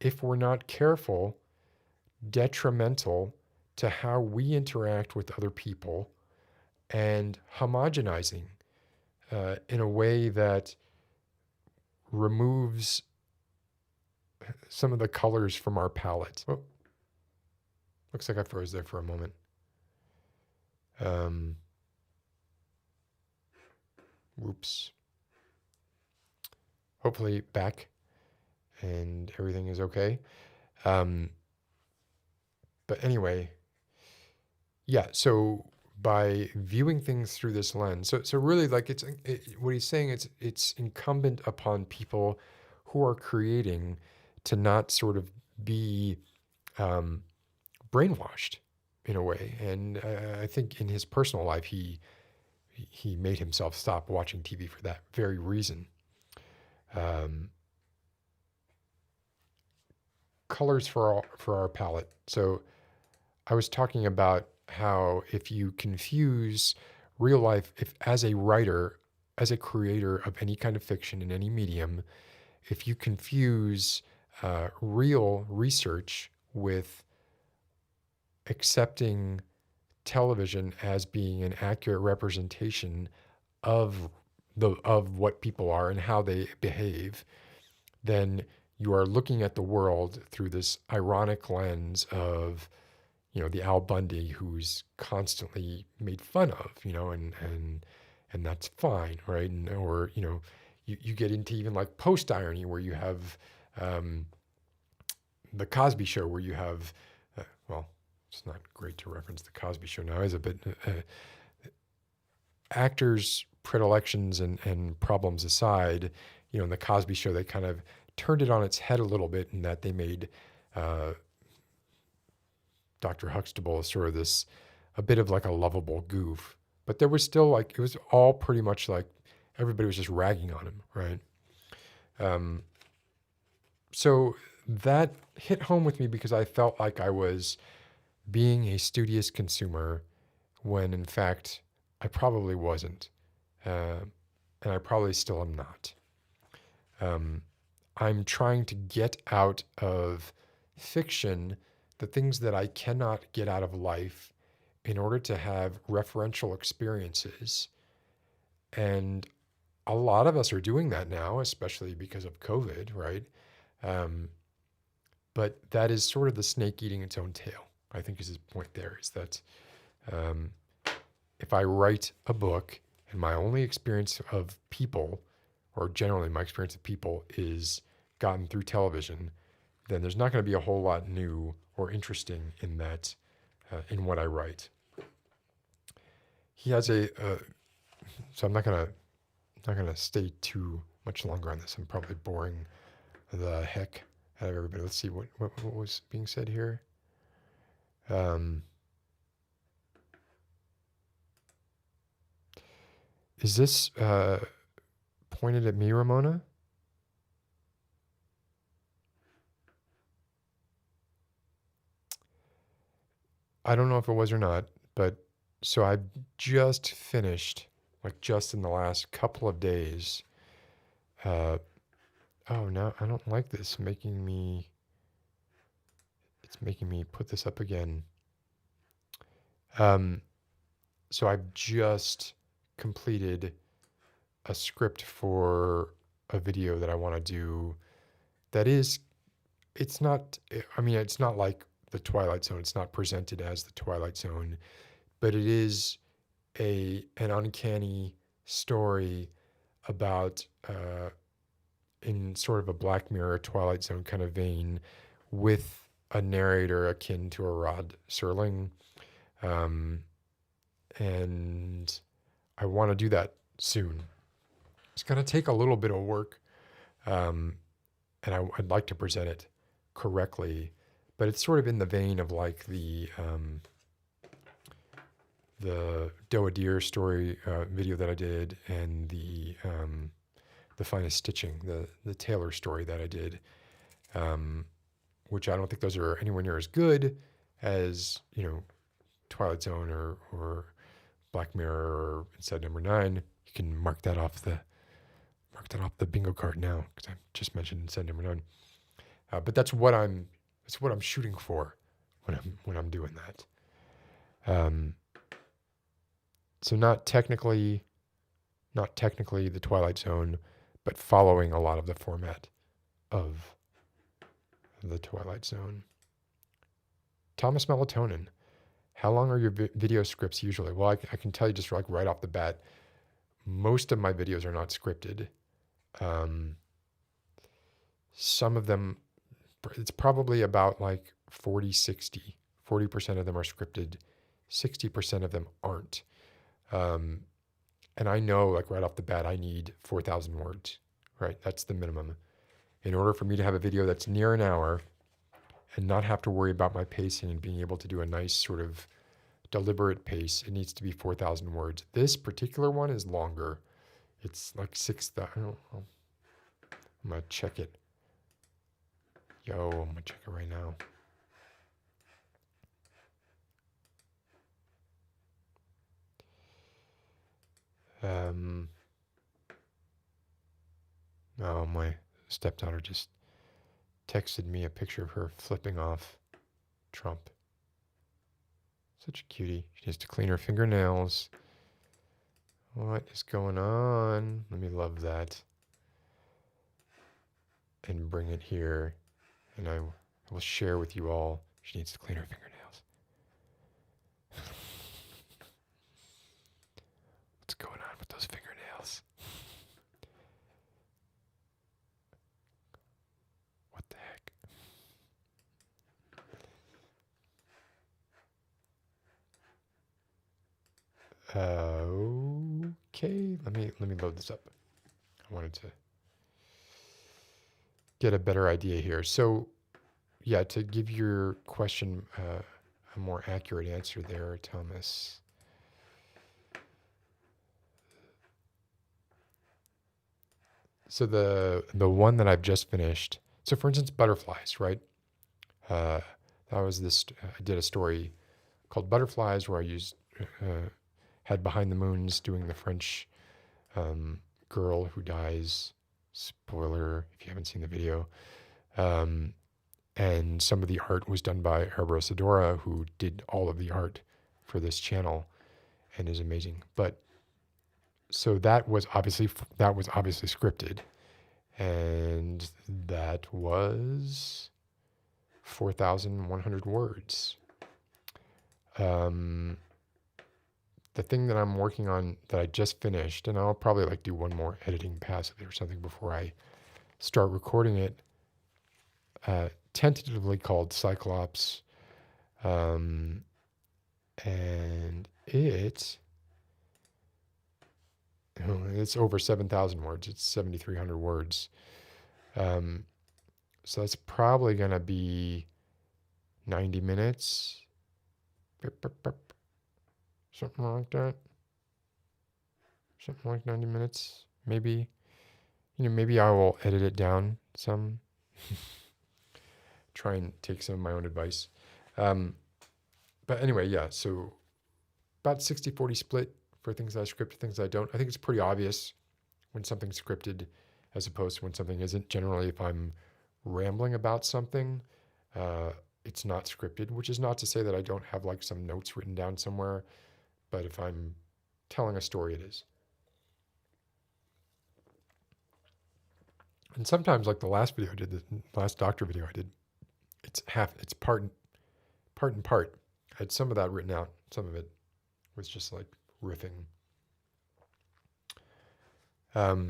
A: if we're not careful, detrimental to how we interact with other people and homogenizing in a way that removes some of the colors from our palette. Oh, looks like I froze there for a moment. Whoops. Hopefully back. and everything is okay. Um, but anyway, yeah. So by viewing things through this lens, so really, like what he's saying, it's incumbent upon people who are creating to not sort of be um, brainwashed in a way. And I think in his personal life, he made himself stop watching TV for that very reason. Um, colors for our palette. So I was talking about how if you confuse real life, if as a writer, as a creator of any kind of fiction in any medium, if you confuse real research with accepting television as being an accurate representation of of what people are and how they behave, then you are looking at the world through this ironic lens of, the Al Bundy who's constantly made fun of, and that's fine, right? And or you get into even like post irony where you have um, the Cosby Show, where you have well, it's not great to reference the Cosby Show now, is it? But actors' predilections and problems aside, in the Cosby Show, they kind of turned it on its head a little bit in that they made Dr. Huxtable sort of a bit of like a lovable goof. But there was still like, it was all pretty much like everybody was just ragging on him, right? Um, so that hit home with me because I felt like I was being a studious consumer when in fact I probably wasn't. And I probably still am not. Um, I'm trying to get out of fiction the things that I cannot get out of life in order to have referential experiences. And a lot of us are doing that now, especially because of COVID, right? Um, but that is sort of the snake eating its own tail, I think is his point there, is that um, if I write a book and my only experience of people, or generally my experience of people, is gotten through television, then there's not going to be a whole lot new or interesting in that, in what I write. He has so I'm not gonna stay too much longer on this. I'm probably boring the heck out of everybody. Let's see what was being said here. Um, is this pointed at me, Ramona? I don't know if it was or not, but so I just finished, like just in the last couple of days. Uh, oh no, I don't like this. It's making me put this up again. Um, so I've just completed a script for a video that I want to do. That is, it's not. I mean, it's not like the Twilight Zone. It's not presented as the Twilight Zone, but it is an uncanny story about in sort of a Black Mirror Twilight Zone kind of vein, with a narrator akin to a Rod Serling, um, and I want to do that soon. It's going to take a little bit of work, um, and I'd like to present it correctly, but it's sort of in the vein of like the Doe a Deer story video that I did, and the Finest Stitching, the Taylor story that I did, which I don't think those are anywhere near as good as Twilight Zone or Black Mirror or Inside Number 9. You can mark that off the bingo card now because I just mentioned Inside Number 9. But that's what I'm shooting for when I'm doing that. So not technically the Twilight Zone, but following a lot of the format of the Twilight Zone. Thomas Melatonin. How long are your video scripts usually? Well, I can tell you just like right off the bat, most of my videos are not scripted. Some of them, it's probably about like 40, 60. 40% of them are scripted, 60% of them aren't. Um, and I know, like right off the bat, I need 4,000 words, right? That's the minimum. In order for me to have a video that's near an hour and not have to worry about my pacing and being able to do a nice sort of deliberate pace, it needs to be 4,000 words. This particular one is longer. It's like 6,000. I'm going to check it. I'm going to check it right now. Oh, my stepdaughter just texted me a picture of her flipping off Trump. Such a cutie. She needs to clean her fingernails. What is going on? Let me love that. And bring it here. And I will share with you all. She needs to clean her fingernails. What's going on with those fingernails? What the heck? Okay, let me load this up. I wanted to get a better idea here. So, yeah, to give your question a more accurate answer there, Thomas. So the one that I've just finished. So, for instance, butterflies, right? That was this. I did a story called Butterflies where I used had Behind the Moons doing the French girl who dies. Spoiler if you haven't seen the video. And some of the art was done by Arboresadora, who did all of the art for this channel and is amazing. But so that was obviously scripted, and that was 4,100 words. The thing that I'm working on that I just finished, and I'll probably like do one more editing pass of it or something before I start recording it, tentatively called Cyclops. And it's over 7,000 words. It's 7,300 words. So that's probably going to be 90 minutes. Something like that. Something like 90 minutes. Maybe, maybe I will edit it down some. Try and take some of my own advice. But anyway, yeah, so about 60-40 split for things that I script, things that I don't. I think it's pretty obvious when something's scripted as opposed to when something isn't. Generally, if I'm rambling about something, it's not scripted, which is not to say that I don't have like some notes written down somewhere, but if I'm telling a story, it is. And sometimes, like the last video I did, the last doctor video I did, it's part and part. I had some of that written out. Some of it was just like riffing. I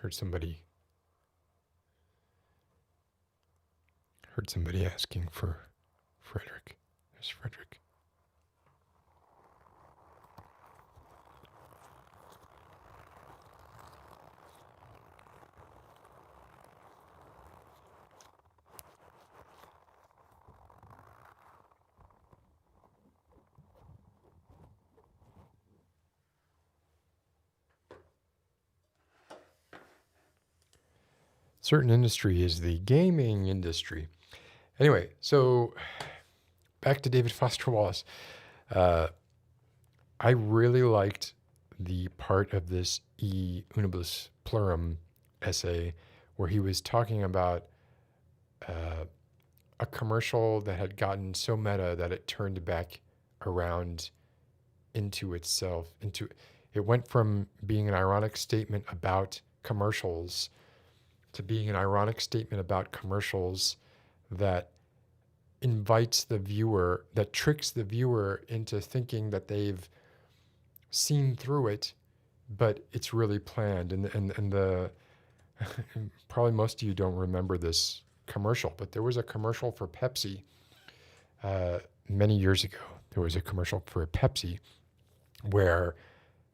A: heard somebody asking for Frederick. There's Frederick. Certain industry is the gaming industry. Anyway, so back to David Foster Wallace. I really liked the part of this E Unibus Plurum essay where he was talking about a commercial that had gotten so meta that it turned back around into itself. It went from being an ironic statement about commercials to being an ironic statement about commercials that invites the viewer, that tricks the viewer into thinking that they've seen through it, but it's really planned. And the probably most of you don't remember this commercial, but there was a commercial for Pepsi many years ago. There was a commercial for Pepsi where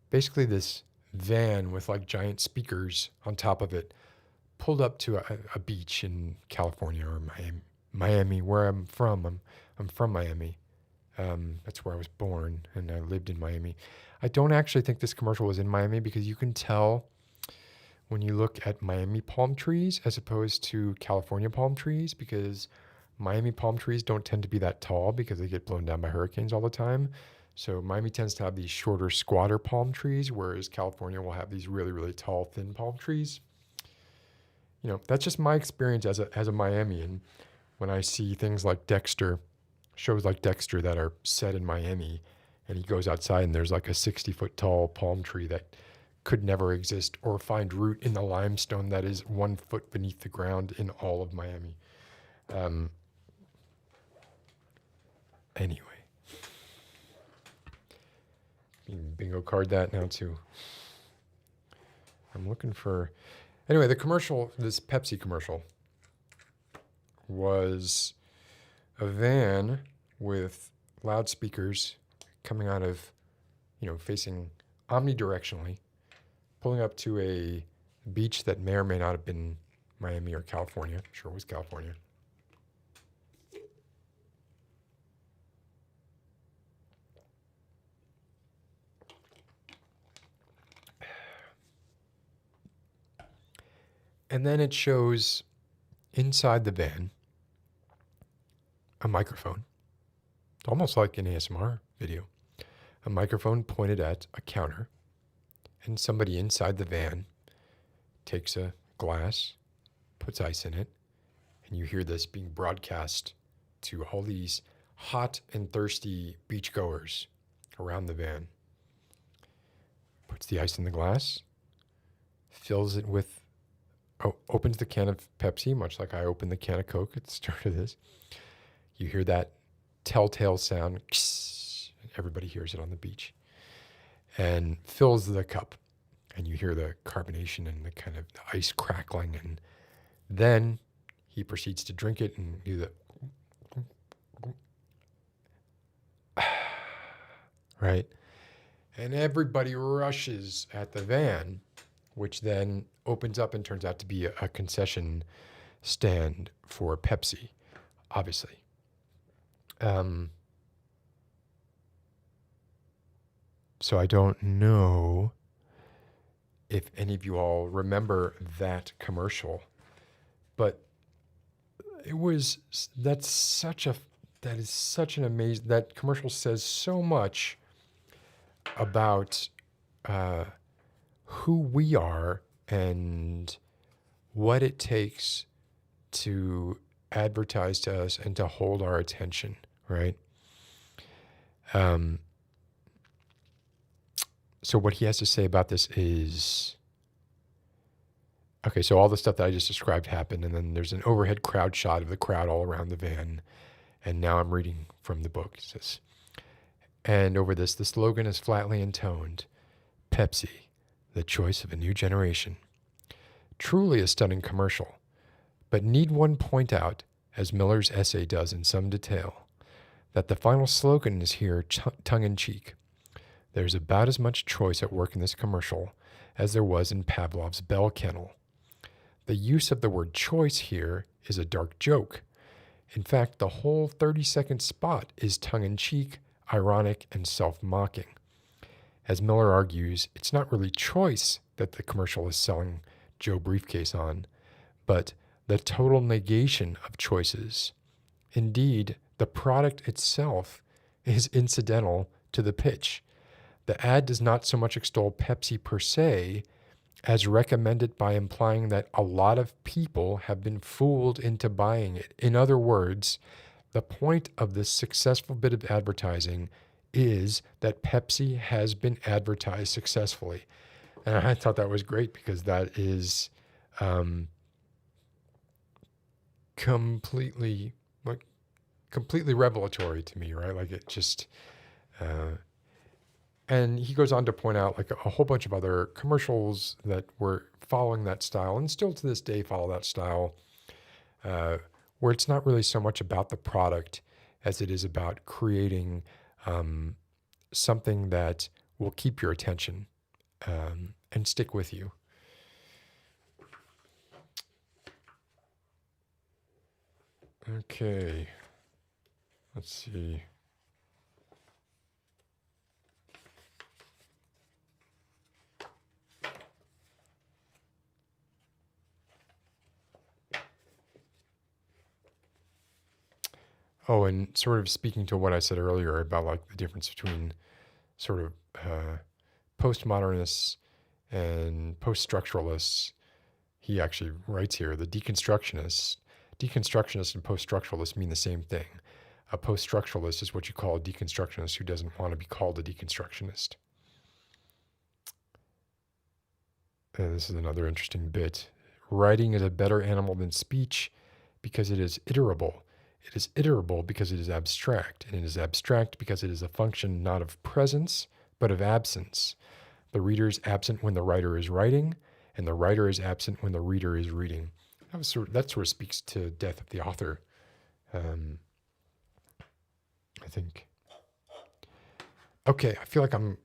A: basically this van with like giant speakers on top of it pulled up to a beach in California or Miami, where I'm from. I'm from Miami. That's where I was born, and I lived in Miami. I don't actually think this commercial was in Miami because you can tell when you look at Miami palm trees as opposed to California palm trees, because Miami palm trees don't tend to be that tall because they get blown down by hurricanes all the time. So Miami tends to have these shorter, squatter palm trees, whereas California will have these really, really tall, thin palm trees. You know, that's just my experience as a Miamian. When I see things like Dexter, shows like Dexter that are set in Miami, and he goes outside and there's like a 60-foot tall palm tree that could never exist or find root in the limestone that is 1 foot beneath the ground in all of Miami. Anyway, you can bingo card that now too. I'm looking for. Anyway, the commercial, this Pepsi commercial, was a van with loudspeakers coming out of, facing omnidirectionally, pulling up to a beach that may or may not have been Miami or California. I'm sure it was California. And then it shows inside the van a microphone. It's almost like an ASMR video. A microphone pointed at a counter, and somebody inside the van takes a glass, puts ice in it, and you hear this being broadcast to all these hot and thirsty beachgoers around the van. Puts the ice in the glass, fills it with, opens the can of Pepsi, much like I opened the can of Coke at the start of this. You hear that telltale sound, everybody hears it on the beach, and fills the cup. And you hear the carbonation and the kind of the ice crackling. And then he proceeds to drink it and do the, right? And everybody rushes at the van, which then opens up and turns out to be a concession stand for Pepsi, obviously. So I don't know if any of you all remember that commercial, but that is such an amazing, that commercial says so much about who we are and what it takes to advertise to us and to hold our attention, right? So what he has to say about this is, okay, so all the stuff that I just described happened, and then there's an overhead crowd shot of the crowd all around the van, and now I'm reading from the book. It says, and over this, the slogan is flatly intoned, Pepsi, the choice of a new generation. Truly a stunning commercial, but need one point out, as Miller's essay does in some detail, that the final slogan is here tongue-in-cheek. There's about as much choice at work in this commercial as there was in Pavlov's bell kennel. The use of the word choice here is a dark joke. In fact, the whole 30-second spot is tongue-in-cheek, ironic, and self-mocking. As Miller argues, it's not really choice that the commercial is selling Joe Briefcase on, but the total negation of choices. Indeed, the product itself is incidental to the pitch. The ad does not so much extol Pepsi per se as recommend it by implying that a lot of people have been fooled into buying it. In other words, the point of this successful bit of advertising is that Pepsi has been advertised successfully. And I thought that was great because that is completely revelatory to me, right? Like it just, And he goes on to point out like a whole bunch of other commercials that were following that style and still to this day follow that style, uh, where it's not really so much about the product as it is about creating um, something that will keep your attention and stick with you. Okay, let's see. Oh, and sort of speaking to what I said earlier about like the difference between sort of postmodernists and post-structuralists, he actually writes here the deconstructionists and post-structuralists mean the same thing. A post-structuralist is what you call a deconstructionist who doesn't want to be called a deconstructionist. This is another interesting bit. Writing is a better animal than speech because it is iterable. It is iterable because it is abstract, and it is abstract because it is a function not of presence, but of absence. The reader is absent when the writer is writing, and the writer is absent when the reader is reading. That sort of speaks to death of the author, I think. Okay, I feel like I'm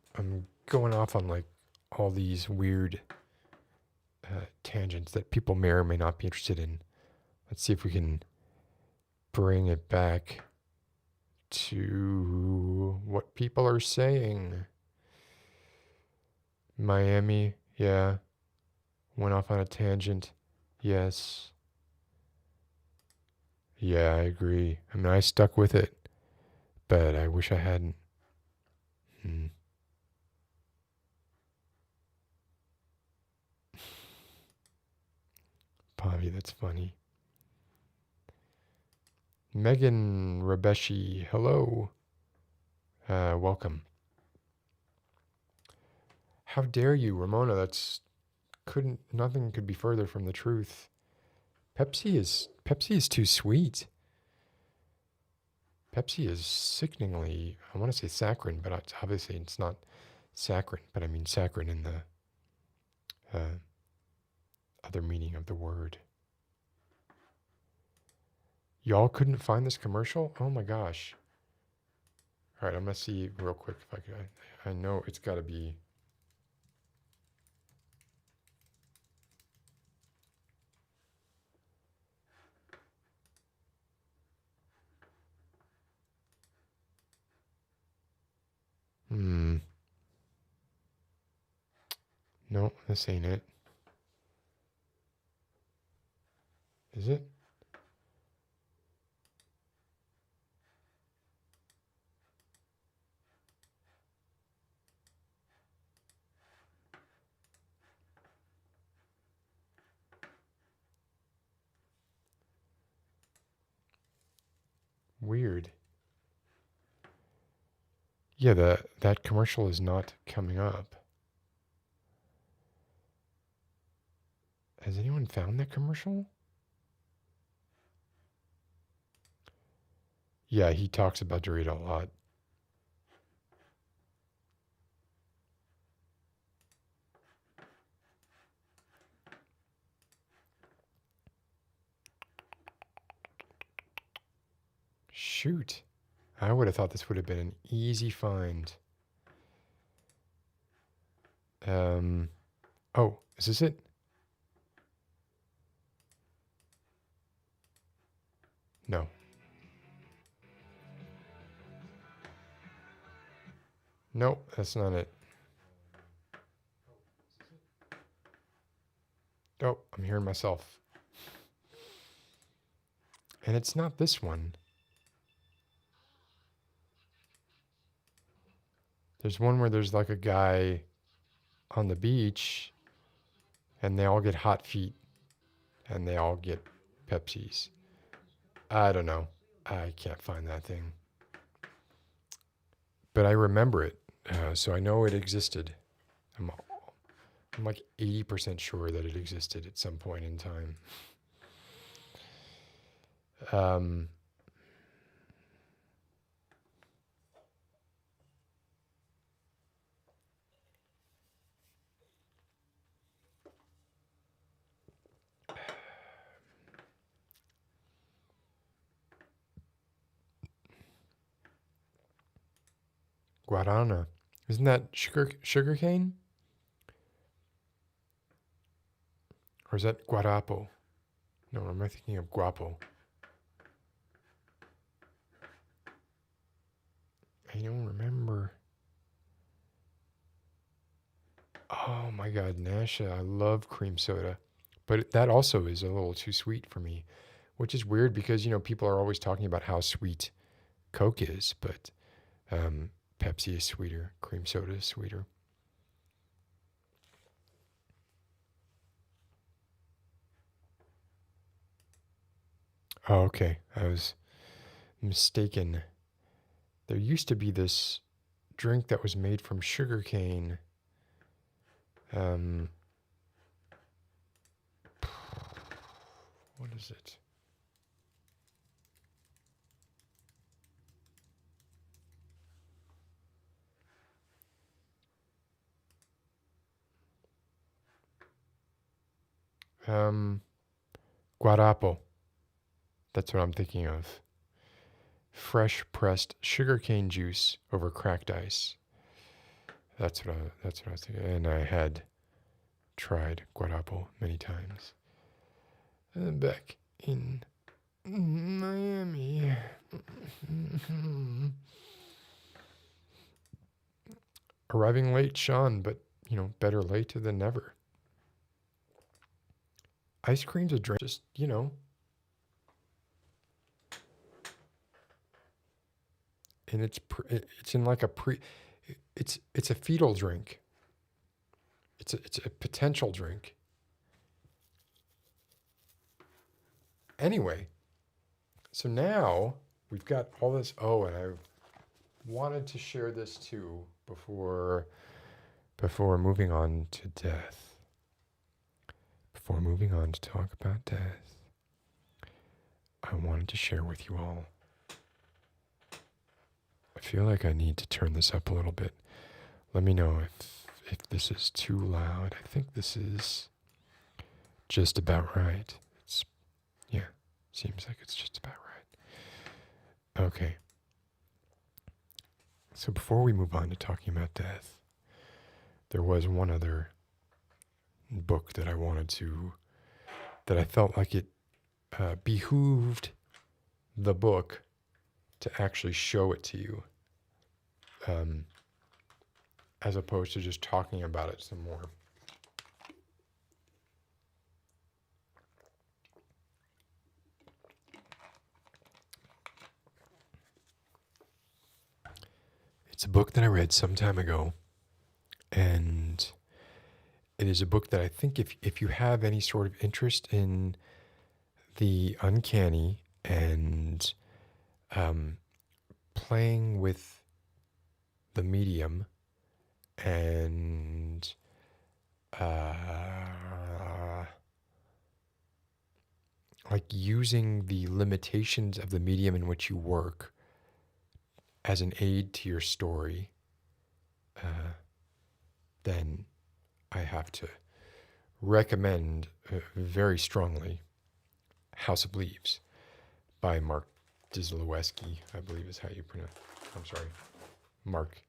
A: going off on like all these weird tangents that people may or may not be interested in. Let's see if we can bring it back to what people are saying. Miami, yeah. Went off on a tangent. Yes. Yeah, I agree. I mean, I stuck with it, but I wish I hadn't. Pavi, that's funny. Megan Rabeshi, hello. Welcome. How dare you, Ramona? Nothing could be further from the truth. Pepsi is too sweet. Pepsi is sickeningly, I want to say saccharine, but obviously it's not saccharine, but I mean saccharine in the other meaning of the word. Y'all couldn't find this commercial? Oh my gosh. All right, I'm going to see real quick if I can. I know it's got to be. No, this ain't it. Is it? Weird. Yeah, that commercial is not coming up. Has anyone found that commercial? Yeah, he talks about Dorito a lot. Shoot. I would have thought this would have been an easy find. Oh, is this it? No. Nope, that's not it. Oh, I'm hearing myself. And it's not this one. There's one where there's like a guy on the beach and they all get hot feet and they all get Pepsis. I don't know. I can't find that thing. But I remember it, so I know it existed. I'm like 80% sure that it existed at some point in time. Guarana. Isn't that sugar cane? Or is that guarapo? No, am I thinking of guapo? I don't remember. Oh my God, Nasha. I love cream soda. But that also is a little too sweet for me, which is weird because, people are always talking about how sweet Coke is, but Pepsi is sweeter, cream soda is sweeter. Oh, okay. I was mistaken. There used to be this drink that was made from sugar cane. What is it? Guarapo. That's what I'm thinking of. Fresh pressed sugarcane juice over cracked ice. That's what I was thinking. And I had tried guarapo many times. Back in Miami. Arriving late, Sean, but better late than never. Ice cream's a drink, just and it's in like it's a fetal drink. It's a potential drink. Anyway, so now we've got all this. Oh, and I wanted to share this too before moving on to death. Before moving on to talk about death, I wanted to share with you all. I feel like I need to turn this up a little bit. Let me know if this is too loud. I think this is just about right. Seems like it's just about right. Okay. So before we move on to talking about death, there was one other book that I felt like it behooved the book to actually show it to you, as opposed to just talking about it some more. It's a book that I read some time ago, and it is a book that I think if you have any sort of interest in the uncanny and playing with the medium and like using the limitations of the medium in which you work as an aid to your story, then I have to recommend very strongly House of Leaves by Mark Daniel, I believe is how you pronounce it. I'm sorry. Mark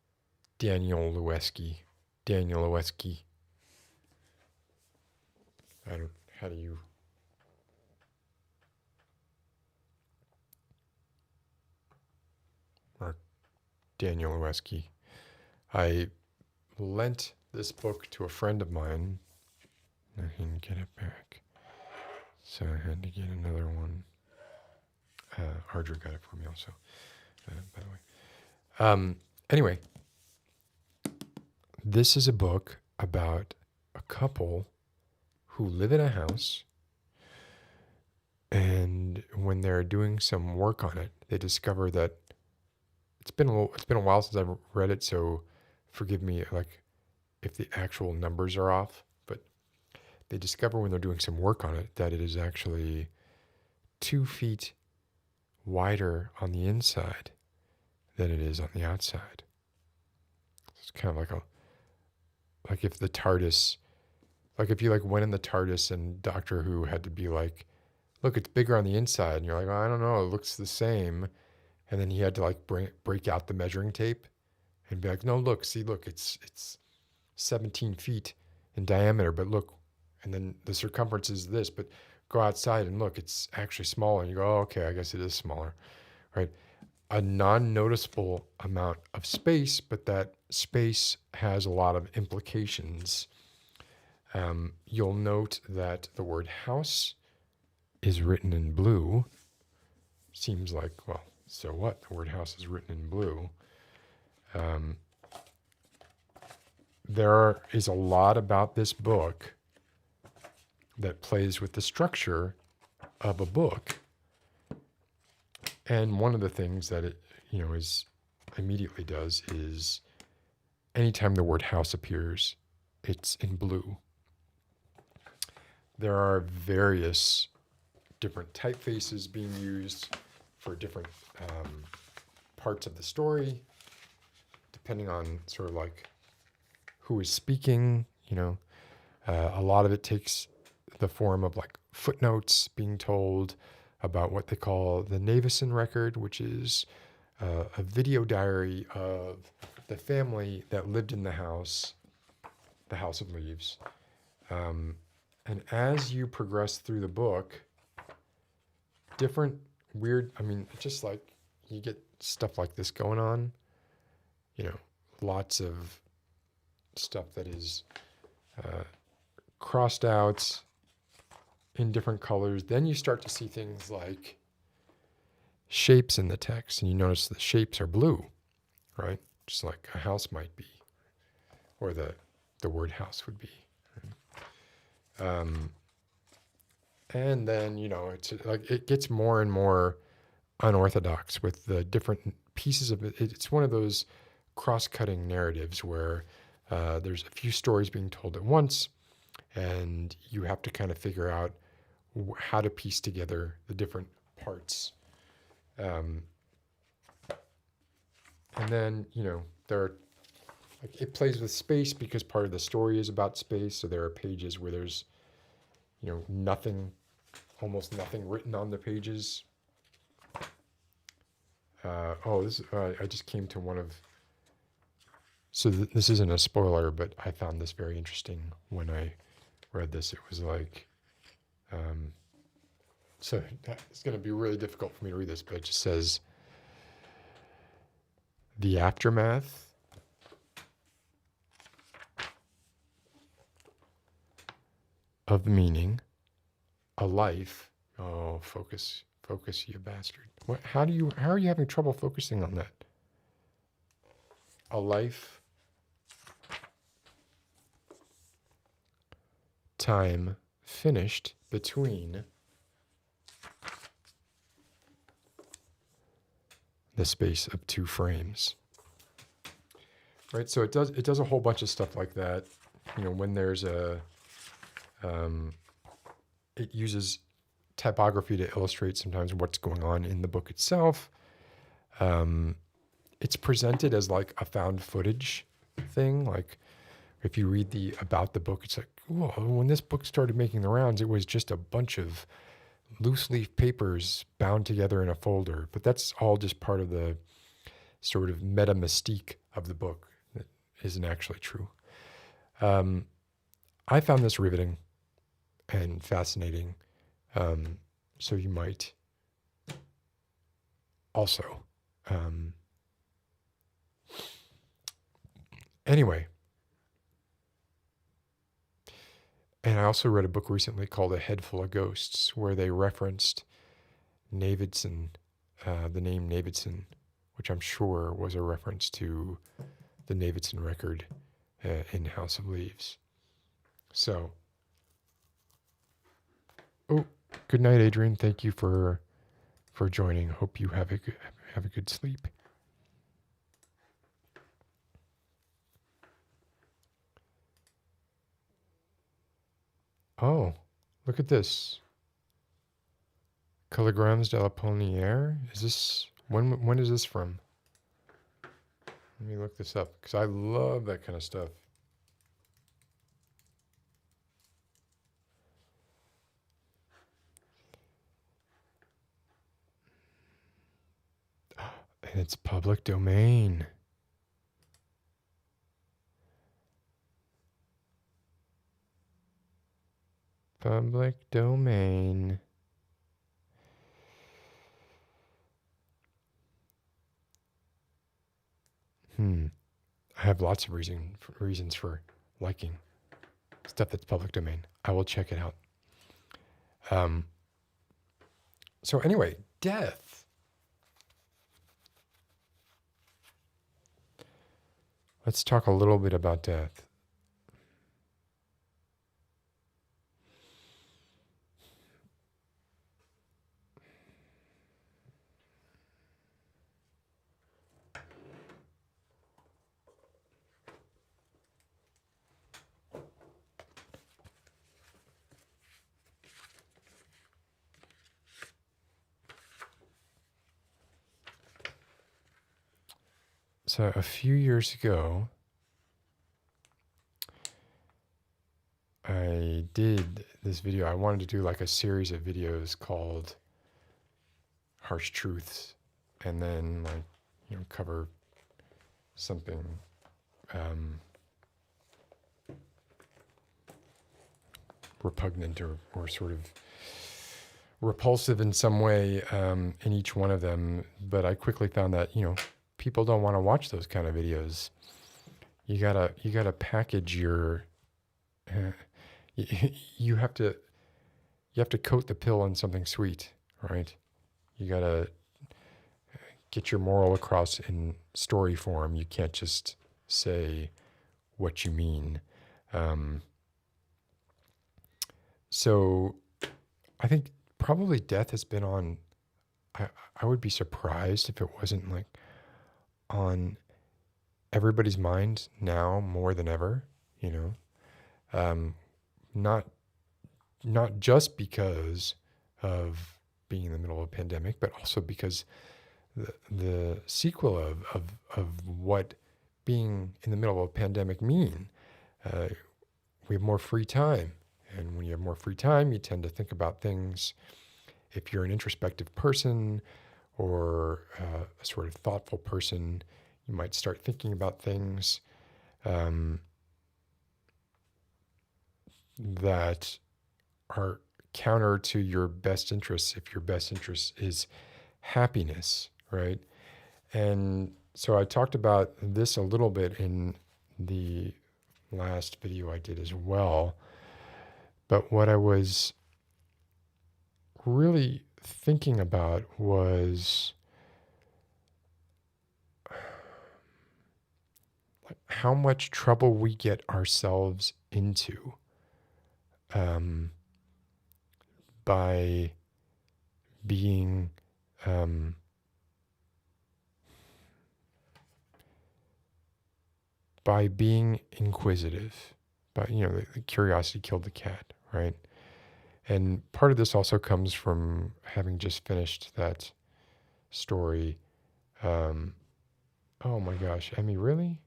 A: Daniel Lewinsky. Daniel Lewinsky. How do you... Mark Daniel Lewinsky. I lent this book to a friend of mine. I didn't get it back, so I had to get another one. Ardra got it for me also, by the way. Anyway, this is a book about a couple who live in a house, and when they're doing some work on it, they discover that it's been a while since I've read it, so forgive me like if the actual numbers are off, but they discover when they're doing some work on it that it is actually 2 feet wider on the inside than it is on the outside. It's kind of like if the TARDIS, like if you like went in the TARDIS and Doctor Who had to be like, look, it's bigger on the inside, and you're like, oh, I don't know, it looks the same, and then he had to like break out the measuring tape and be like, no, look, see, look, it's 17 feet in diameter, but look, and then the circumference is this, but go outside and look, it's actually smaller. And you go, oh, okay, I guess it is smaller, right? A non-noticeable amount of space, but that space has a lot of implications. You'll note that the word house is written in blue. Seems like, well, so what? The word house is written in blue. There is a lot about this book that plays with the structure of a book. And one of the things that it, is immediately does is anytime the word house appears, it's in blue. There are various different typefaces being used for different parts of the story, depending on sort of like who is speaking. A lot of it takes the form of like footnotes being told about what they call the Navison record, which is a video diary of the family that lived in the House of Leaves. And as you progress through the book, different weird, just like you get stuff like this going on, lots of stuff that is crossed out in different colors. Then you start to see things like shapes in the text, and you notice the shapes are blue, right? Just like a house might be, or the word house would be. And then, it's like it gets more and more unorthodox with the different pieces of it. It's one of those cross-cutting narratives where there's a few stories being told at once, and you have to kind of figure out how to piece together the different parts. And then, it plays with space because part of the story is about space. So there are pages where there's, nothing, almost nothing written on the pages. I just came to one of, so this isn't a spoiler, but I found this very interesting when I read this. It was like, so it's going to be really difficult for me to read this, but it just says, the aftermath of the meaning, a life. Oh, focus, you bastard. What? How are you having trouble focusing on that? A life, time finished between the space of two frames. Right, so it does a whole bunch of stuff like that. When there's it uses typography to illustrate sometimes what's going on in the book itself. It's presented as like a found footage thing. Like if you read about the book, it's like, whoa, when this book started making the rounds, it was just a bunch of loose leaf papers bound together in a folder. But that's all just part of the sort of meta mystique of the book that isn't actually true. I found this riveting and fascinating. So you might also. Anyway. And I also read a book recently called A Head Full of Ghosts, where they referenced Navidson, the name Navidson, which I'm sure was a reference to the Navidson record in House of Leaves. So, good night, Adrian. Thank you for joining. Hope you have a good sleep. Oh, look at this. Kilograms de la Polnière. Is this when is this from? Let me look this up because I love that kind of stuff. And it's public domain. Public domain. I have lots of reasons for liking stuff that's public domain. I will check it out. So anyway, death. Let's talk a little bit about death. So a few years ago, I did this video. I wanted to do like a series of videos called Harsh Truths, and then cover something repugnant or sort of repulsive in some way in each one of them. But I quickly found that people don't want to watch those kind of videos. You gotta package your you have to coat the pill in something sweet, right? You gotta get your moral across in story form. You can't just say what you mean. So I think probably death has been on, I would be surprised if it wasn't like on everybody's mind now more than ever, not just because of being in the middle of a pandemic, but also because the sequel of what being in the middle of a pandemic mean. We have more free time. And when you have more free time, you tend to think about things. If you're an introspective person or a sort of thoughtful person, you might start thinking about things that are counter to your best interests if your best interest is happiness, right? And so I talked about this a little bit in the last video I did as well. But what I was really thinking about was how much trouble we get ourselves into by being inquisitive. But the curiosity killed the cat, right? And part of this also comes from having just finished that story. Oh my gosh, Emmy, really?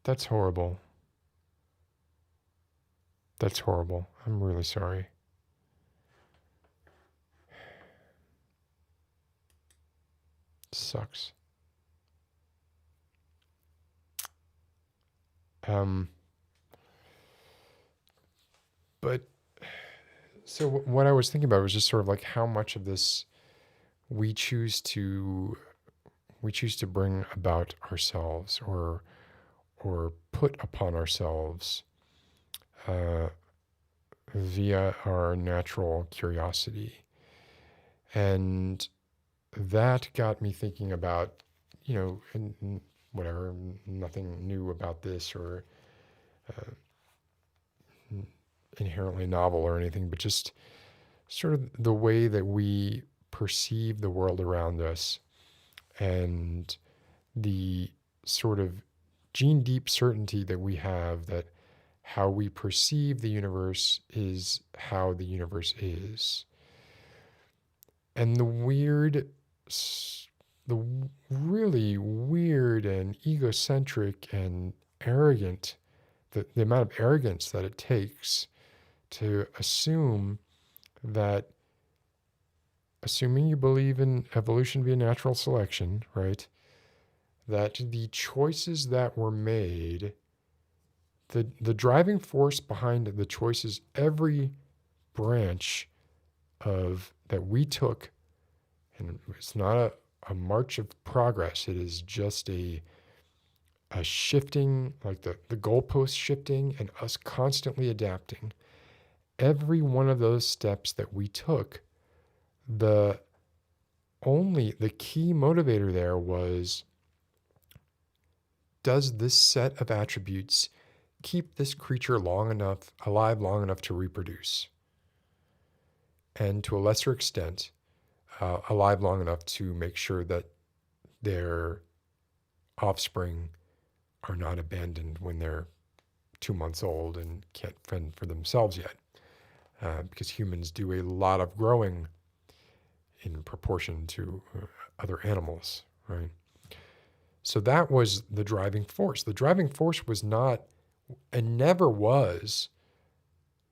A: That's horrible. That's horrible. I'm really sorry. Sucks. But so what I was thinking about was just sort of like how much of this we choose to bring about ourselves or put upon ourselves via our natural curiosity. And that got me thinking about, and whatever, nothing new about this or inherently novel or anything, but just sort of the way that we perceive the world around us and the sort of gene deep certainty that we have that how we perceive the universe is how the universe is. And the really weird and egocentric and arrogant, the amount of arrogance that it takes to assume that, assuming you believe in evolution via natural selection, right, that the choices that were made the driving force behind the choices every branch of that we took, and it's not a march of progress. It is just a shifting, like the goalpost shifting and us constantly adapting. Every one of those steps that we took, the key motivator there was, does this set of attributes keep this creature alive long enough to reproduce? And to a lesser extent, alive long enough to make sure that their offspring are not abandoned when they're 2 months old and can't fend for themselves yet. Because humans do a lot of growing in proportion to other animals, right? So that was the driving force. The driving force was not, and never was,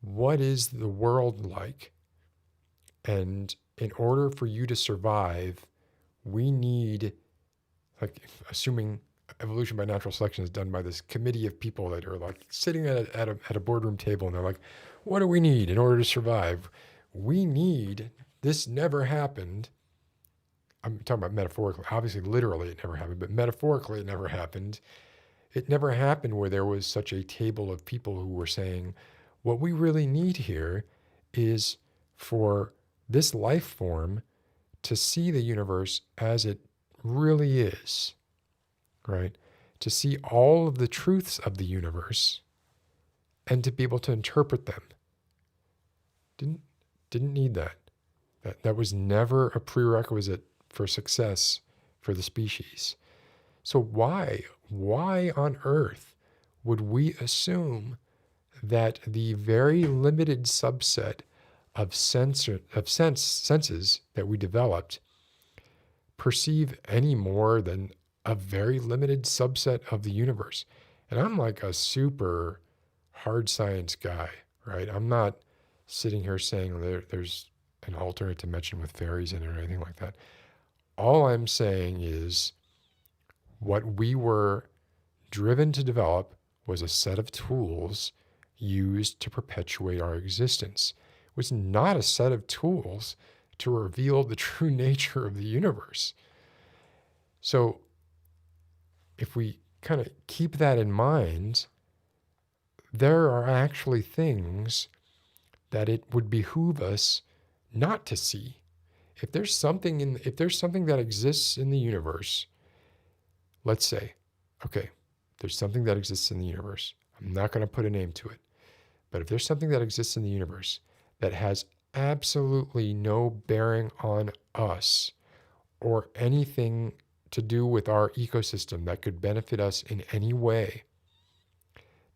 A: what is the world like? And in order for you to survive, we need, like, assuming evolution by natural selection is done by this committee of people that are like sitting at a boardroom table, and they're like, what do we need in order to survive? We need, this never happened. I'm talking about metaphorically. Obviously, literally, it never happened, but metaphorically, it never happened. It never happened where there was such a table of people who were saying, what we really need here is for this life form to see the universe as it really is, right? To see all of the truths of the universe and to be able to interpret them. Didn't need that. That was never a prerequisite for success for the species. So why on earth would we assume that the very limited subset of senses that we developed perceive any more than a very limited subset of the universe? And I'm like a super hard science guy, right? I'm not sitting here saying there's an alternate dimension with fairies in it or anything like that. All I'm saying is what we were driven to develop was a set of tools used to perpetuate our existence. It was not a set of tools to reveal the true nature of the universe. So if we kind of keep that in mind, there are actually things that it would behoove us not to see. If there's something that exists in the universe, let's say, okay, there's something that exists in the universe. I'm not going to put a name to it. But if there's something that exists in the universe that has absolutely no bearing on us or anything to do with our ecosystem that could benefit us in any way,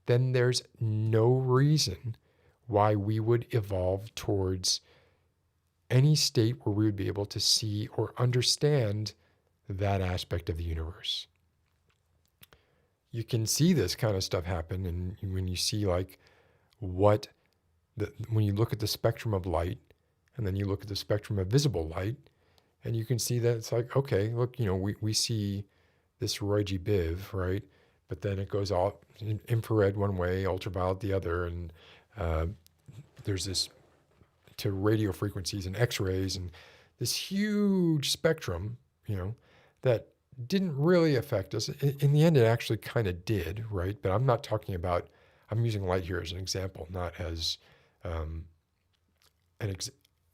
A: then there's no reason why we would evolve towards any state where we would be able to see or understand that aspect of the universe. You can see this kind of stuff happen, and when you see like when you look at the spectrum of light, and then you look at the spectrum of visible light, and you can see that it's like, okay, look, we see this Roy G. Biv, right? But then it goes all infrared one way, ultraviolet the other, and there's this to radio frequencies and X-rays and this huge spectrum, that didn't really affect us. In the end, it actually kind of did, right? But I'm not talking about, I'm using light here as an example, not as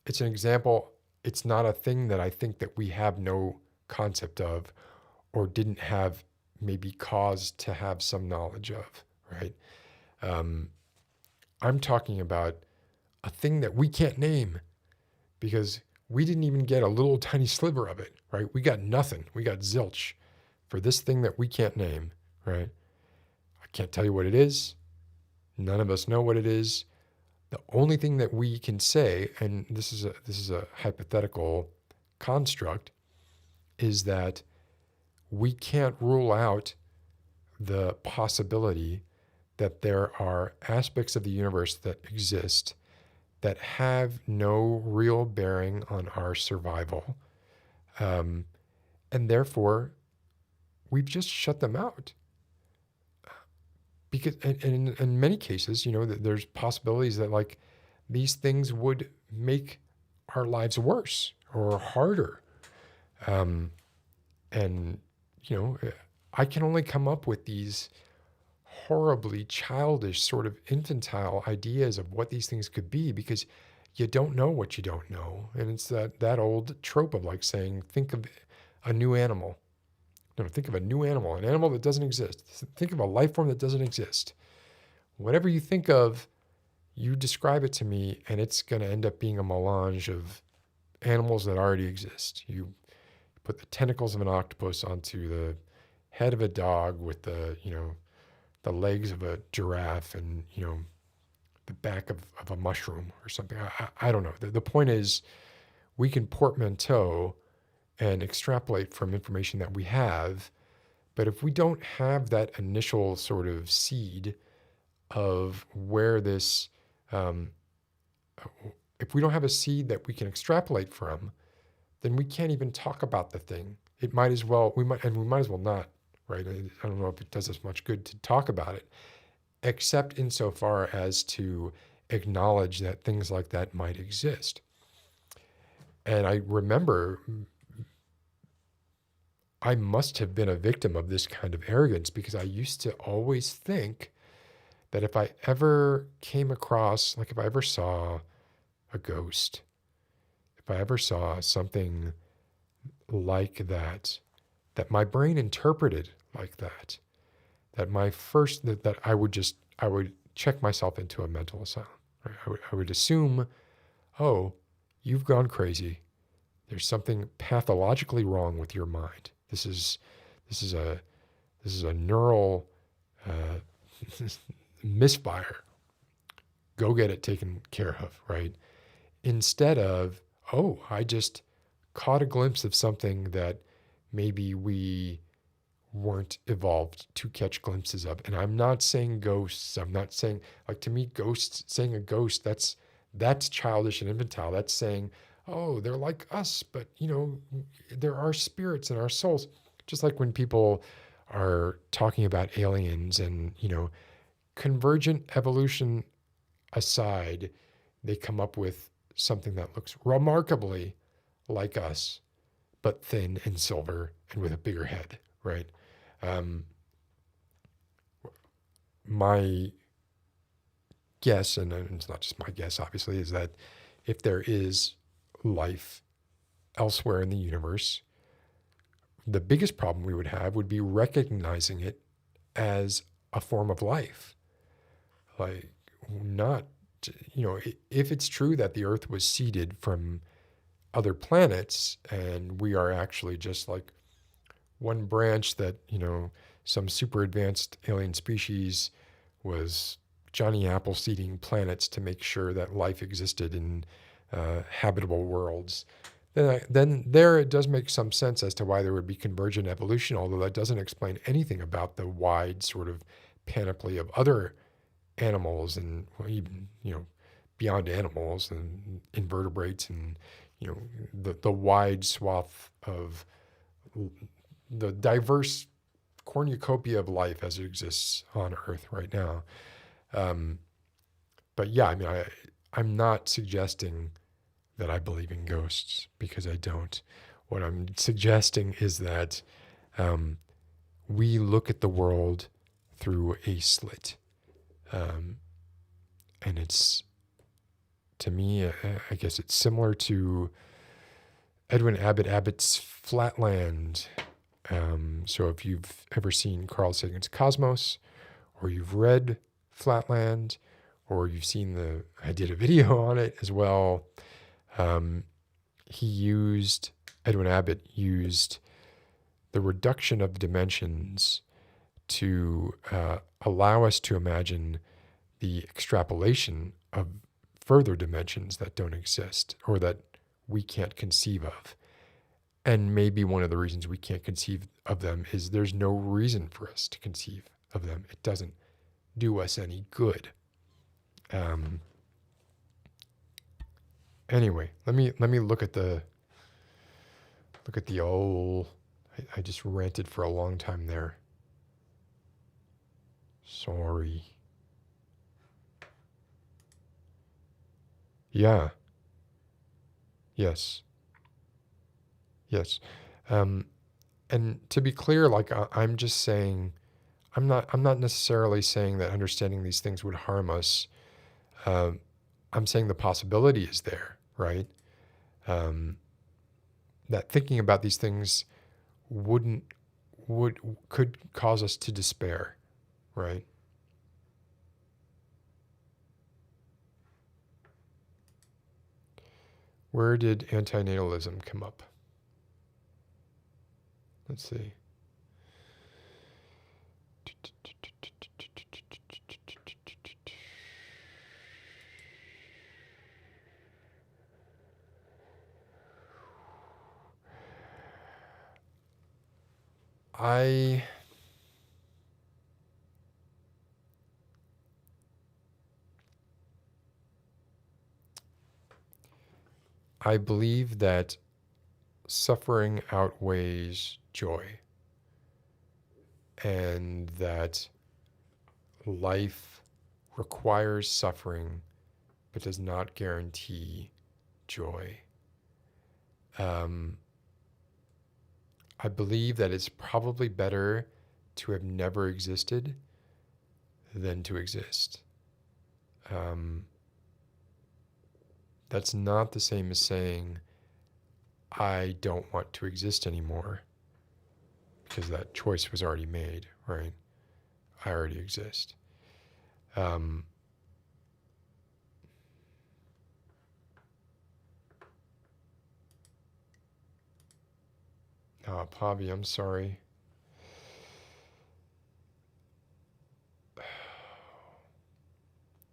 A: it's an example. It's not a thing that I think that we have no concept of or didn't have maybe cause to have some knowledge of, right? I'm talking about a thing that we can't name because we didn't even get a little tiny sliver of it, right? We got nothing. We got zilch for this thing that we can't name, right? I can't tell you what it is. None of us know what it is. The only thing that we can say, and this is a hypothetical construct, is that we can't rule out the possibility that there are aspects of the universe that exist that have no real bearing on our survival. And therefore, we've just shut them out. because and in many cases, there's possibilities that like these things would make our lives worse or harder. Um, and you know, I can only come up with these horribly childish, sort of infantile ideas of what these things could be because you don't know what you don't know. And it's that old trope of like saying, think of a new animal. No, think of a new animal, an animal that doesn't exist. Think of a life form that doesn't exist. Whatever you think of, you describe it to me, and it's going to end up being a melange of animals that already exist. You put the tentacles of an octopus onto the head of a dog with the legs of a giraffe and, the back of a mushroom or something. I don't know. The point is we can portmanteau and extrapolate from information that we have. But if we don't have that initial sort of seed of where this, um, if we don't have a seed that we can extrapolate from, then we can't even talk about the thing. It might as well, we might as well not, right? I don't know if it does us much good to talk about it, except insofar as to acknowledge that things like that might exist. And I remember I must have been a victim of this kind of arrogance because I used to always think that if I ever came across, like if I ever saw a ghost, if I ever saw something like that, that my brain interpreted like that my first, that I would check myself into a mental asylum. Right? I would assume, oh, you've gone crazy. There's something pathologically wrong with your mind. This is a neural misfire. Go get it taken care of, right? Instead of, oh, I just caught a glimpse of something that maybe we weren't evolved to catch glimpses of. And I'm not saying ghosts. I'm not saying, like, to me, ghosts, saying a ghost, that's childish and infantile. That's saying, oh, they're like us, but there are spirits in our souls. Just like when people are talking about aliens and, convergent evolution aside, they come up with something that looks remarkably like us, but thin and silver and with a bigger head, right? Um, my guess, and it's not just my guess, obviously, is that if there is life elsewhere in the universe, the biggest problem we would have would be recognizing it as a form of life. Like, not, if it's true that the Earth was seeded from other planets and we are actually just like one branch that, some super advanced alien species was Johnny Appleseeding planets to make sure that life existed in habitable worlds, then there it does make some sense as to why there would be convergent evolution, although that doesn't explain anything about the wide sort of panoply of other animals and even, beyond animals and invertebrates and, the wide swath of the diverse cornucopia of life as it exists on Earth right now. But yeah, I mean, I'm not suggesting that I believe in ghosts because I don't. What I'm suggesting is that we look at the world through a slit. And it's, to me, I guess it's similar to Edwin Abbott's Flatland. So if you've ever seen Carl Sagan's Cosmos, or you've read Flatland, or you've seen I did a video on it as well. Edwin Abbott used the reduction of dimensions to allow us to imagine the extrapolation of further dimensions that don't exist or that we can't conceive of. And maybe one of the reasons we can't conceive of them is there's no reason for us to conceive of them. It doesn't do us any good. Anyway, let me look at the old. I just ranted for a long time there. Sorry. Yeah. Yes. Yes. Um, and to be clear, like I'm just saying, I'm not necessarily saying that understanding these things would harm us. Um, I'm saying the possibility is there, right? Um, that thinking about these things wouldn't would could cause us to despair, right? Where did antinatalism come up? Let's see. I I believe that suffering outweighs joy, and that life requires suffering but does not guarantee joy. Um, I believe that it's probably better to have never existed than to exist. Um, that's not the same as saying, I don't want to exist anymore, because that choice was already made, right? I already exist. Um, Pavi, I'm sorry.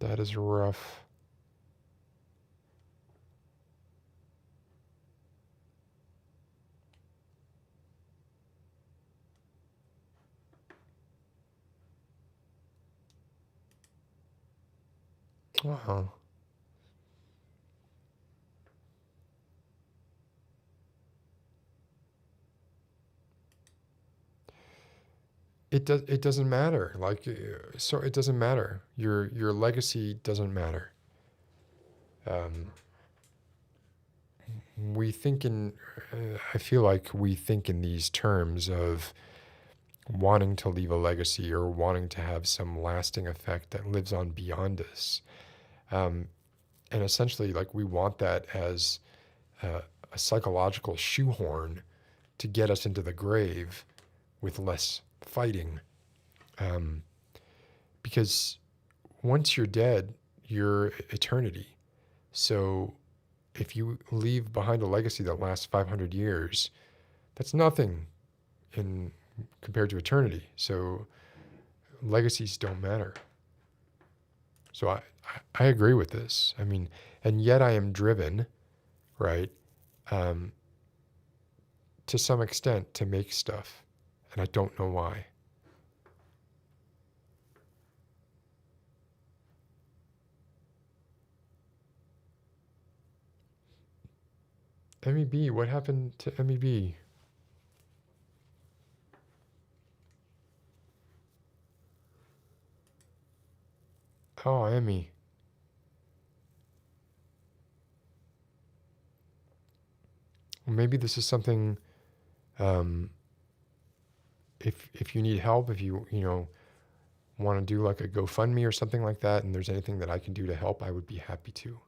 A: That is rough. Wow. It doesn't matter. Like so, it doesn't matter. Your legacy doesn't matter. Um, we think in. I feel like we think in these terms of wanting to leave a legacy or wanting to have some lasting effect that lives on beyond us. Um, and essentially, like we want that as uh, a psychological shoehorn to get us into the grave with less fighting. Um, because once you're dead, you're eternity. So if you leave behind a legacy that lasts 500 years, that's nothing in compared to eternity. So legacies don't matter. So I agree with this. I mean, and yet I am driven, right, um, to some extent to make stuff, and I don't know why. MEB, what happened to MEB? Oh, Emmy. Well, maybe this is something. Um, if you need help, if you want to do like a GoFundMe or something like that, and there's anything that I can do to help, I would be happy to.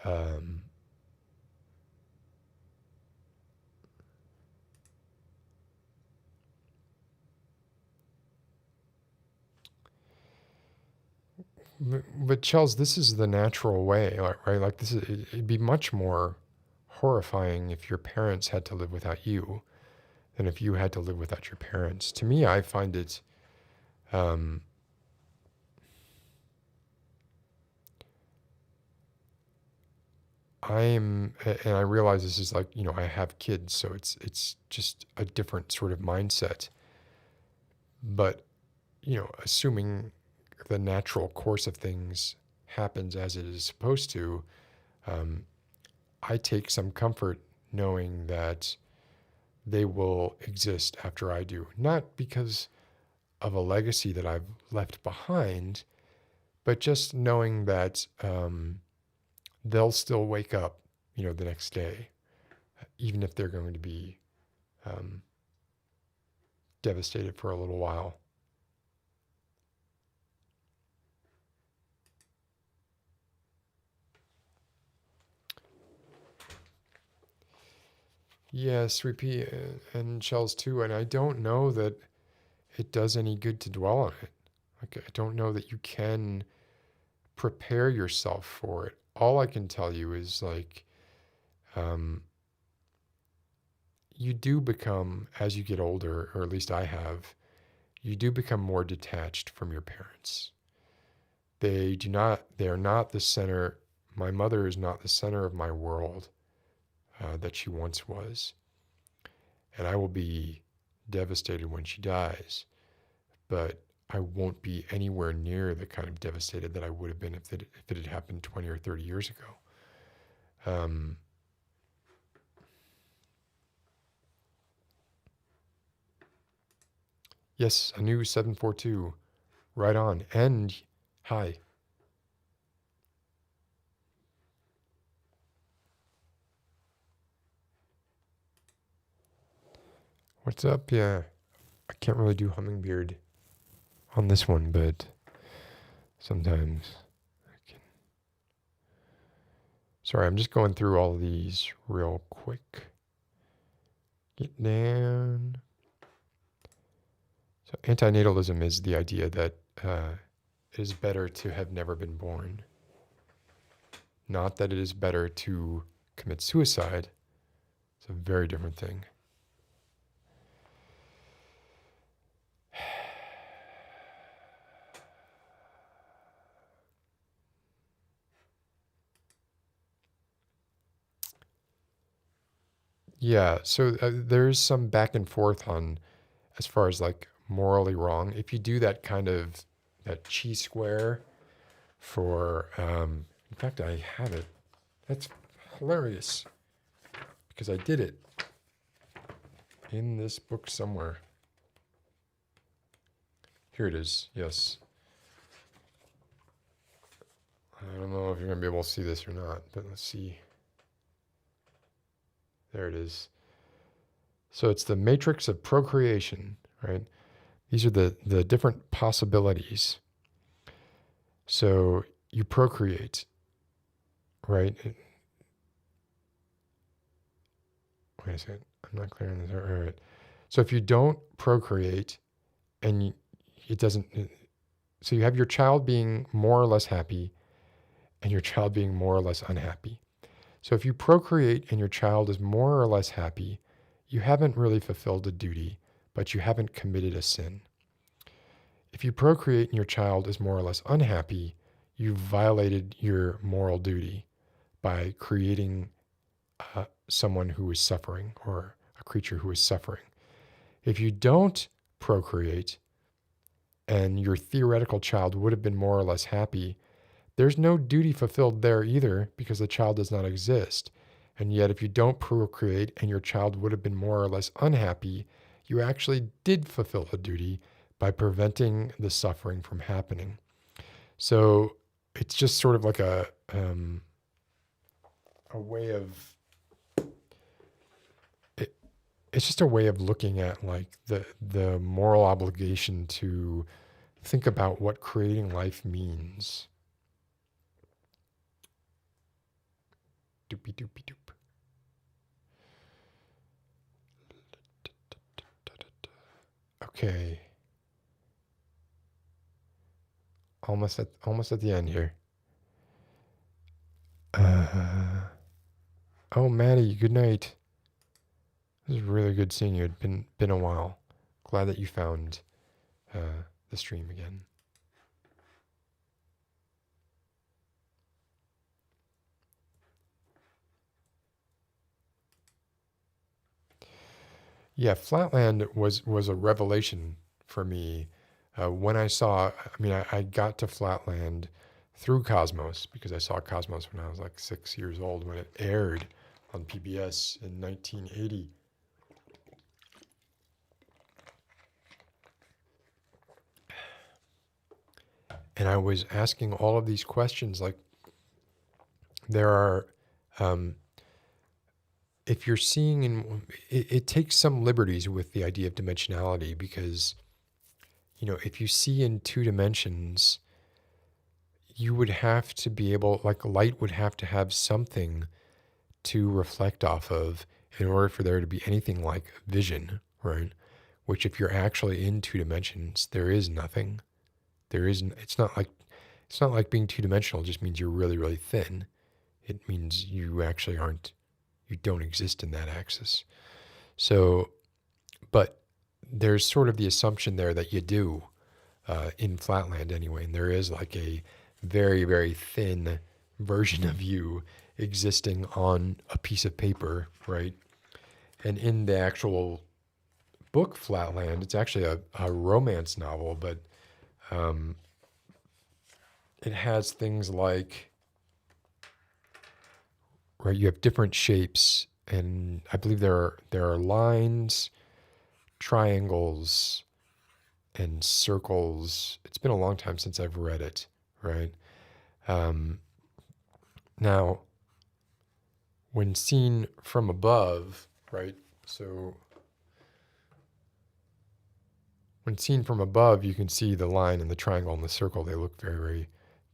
A: Um, but Chels, this is the natural way, right? Like this is it'd be much more horrifying if your parents had to live without you than if you had to live without your parents. To me, I find it. Um, and I realize this is like I have kids, so it's just a different sort of mindset. But assuming the natural course of things happens as it is supposed to, um, I take some comfort knowing that they will exist after I do. Not because of a legacy that I've left behind, but just knowing that they'll still wake up, the next day, even if they're going to be um, devastated for a little while. Yes, repeat and shells too. And I don't know that it does any good to dwell on it. Like, I don't know that you can prepare yourself for it. All I can tell you is like, um, you do become, as you get older, or at least I have, you do become more detached from your parents. They are not the center. My mother is not the center of my world that she once was. And I will be devastated when she dies, but I won't be anywhere near the kind of devastated that I would have been if it had happened 20 or 30 years ago. Yes, a new 742. Right on. And hi. What's up? Yeah, I can't really do hummingbird on this one, but sometimes I can. Sorry, I'm just going through all of these real quick. Get down. So antinatalism is the idea that it is better to have never been born. Not that it is better to commit suicide. It's a very different thing. Yeah, so there's some back and forth on as far as like morally wrong. If you do that kind of that chi square for, in fact, I have it. That's hilarious because I did it in this book somewhere. Here it is. Yes. I don't know if you're going to be able to see this or not, but let's see. There it is. So it's the matrix of procreation, right? These are the different possibilities. So you procreate, right? Wait a second. I'm not clear on this. All right. So if you don't procreate and it doesn't, so you have your child being more or less happy and your child being more or less unhappy. So if you procreate and your child is more or less happy, you haven't really fulfilled a duty, but you haven't committed a sin. If you procreate and your child is more or less unhappy, you've violated your moral duty by creating someone who is suffering or a creature who is suffering. If you don't procreate and your theoretical child would have been more or less happy, there's no duty fulfilled there either because the child does not exist. And yet, if you don't procreate and your child would have been more or less unhappy, you actually did fulfill a duty by preventing the suffering from happening. So it's just sort of like a way of it's just a way of looking at like the moral obligation to think about what creating life means. Doopy doopy doop. Okay. Almost at the end here. Oh, Maddie, good night. It was really good seeing you. It's been a while. Glad that you found the stream again. Yeah, Flatland was a revelation for me when I saw. I mean, I got to Flatland through Cosmos because I saw Cosmos when I was like 6 years old when it aired on PBS in 1980. And I was asking all of these questions, like there are, um, if you're seeing in, it takes some liberties with the idea of dimensionality because, if you see in two dimensions, you would have to be able, like light would have to have something to reflect off of in order for there to be anything like vision, right? Which if you're actually in two dimensions, there is nothing. It's not like being two dimensional just means you're really, really thin. It means you actually you don't exist in that axis. So, but there's sort of the assumption there that you do in Flatland anyway, and there is like a very, very thin version of you existing on a piece of paper, right? And in the actual book Flatland, it's actually a romance novel, but um, it has things like, right, you have different shapes, and I believe there are lines, triangles, and circles. It's been a long time since I've read it, right? Um, Now, when seen from above, right? So when seen from above, you can see the line and the triangle and the circle. They look very, very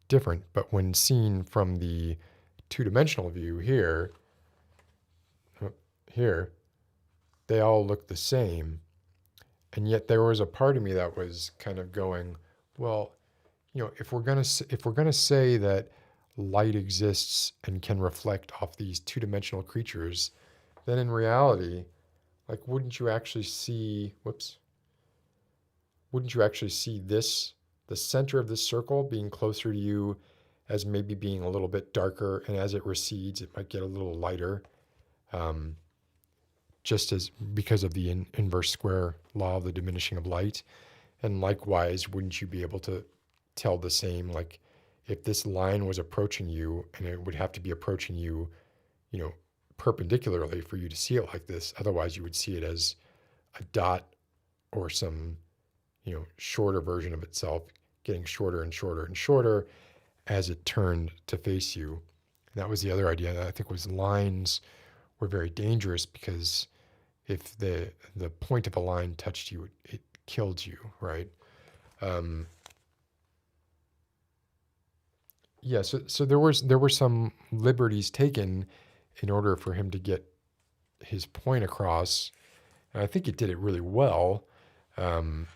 A: different. But when seen from the two-dimensional view here, they all look the same. And yet there was a part of me that was kind of going, well, if we're gonna say that light exists and can reflect off these two-dimensional creatures, then in reality, like, wouldn't you actually see this, the center of this circle being closer to you as maybe being a little bit darker, and as it recedes, it might get a little lighter, um, just as because of the inverse square law of the diminishing of light. And likewise, wouldn't you be able to tell the same, like if this line was approaching you, and it would have to be approaching you, you know, perpendicularly for you to see it like this. Otherwise, you would see it as a dot or some, shorter version of itself getting shorter and shorter and shorter as it turned to face you. And that was the other idea that I think was lines were very dangerous because if the point of a line touched you, it killed you, right? Um, yeah, so there were some liberties taken in order for him to get his point across, and I think it did it really well. Um,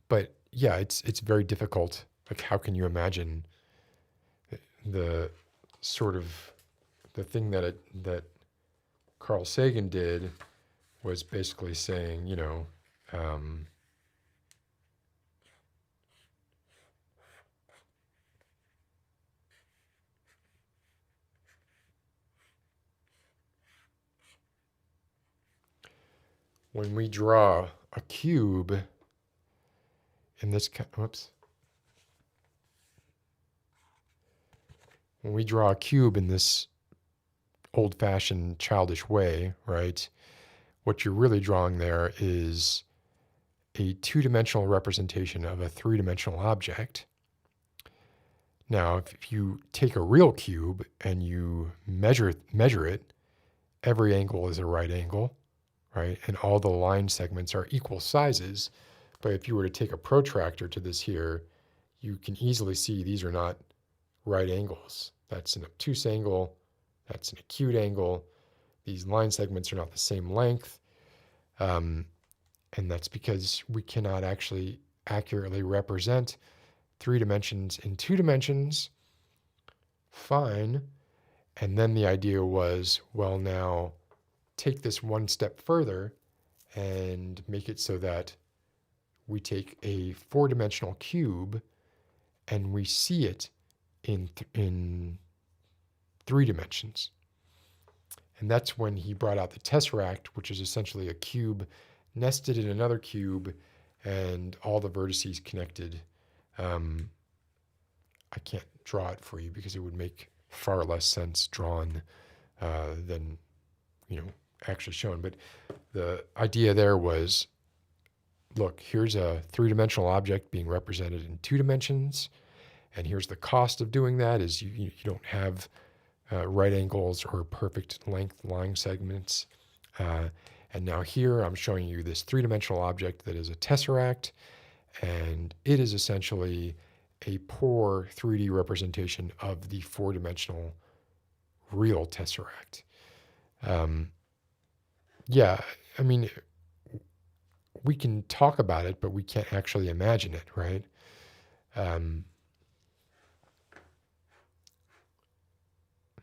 A: but yeah, it's very difficult. Like, how can you imagine the sort of the thing that Carl Sagan did was basically saying, um, when we draw a cube in this, whoops, when we draw a cube in this old-fashioned childish way, right? What you're really drawing there is a two-dimensional representation of a three-dimensional object. Now, if you take a real cube and you measure it, every angle is a right angle, right? And all the line segments are equal sizes. But if you were to take a protractor to this here, you can easily see these are not right angles. That's an obtuse angle. That's an acute angle. These line segments are not the same length. And that's because we cannot actually accurately represent three dimensions in two dimensions. Fine. And then the idea was, well, now take this one step further and make it so that we take a four-dimensional cube and we see it in three dimensions. And that's when he brought out the tesseract, which is essentially a cube nested in another cube and all the vertices connected. I can't draw it for you because it would make far less sense drawn than, actually shown. But the idea there was look, here's a three-dimensional object being represented in 2 dimensions, and here's the cost of doing that is you don't have right angles or perfect length line segments. And now here I'm showing you this three-dimensional object that is a tesseract, and it is essentially a poor 3D representation of the four-dimensional real tesseract. Yeah, I mean, we can talk about it, but we can't actually imagine it, right?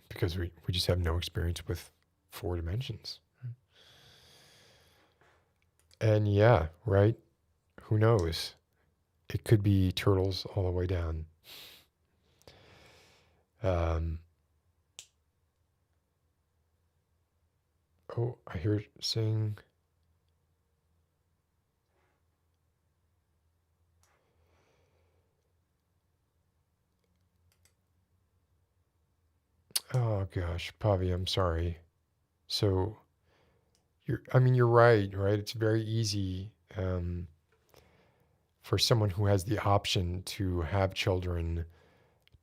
A: Because we just have no experience with 4 dimensions. And yeah, right? Who knows? It could be turtles all the way down. Oh, I hear it saying. Oh gosh, Pavi, I'm sorry. So you're right, right? It's very easy for someone who has the option to have children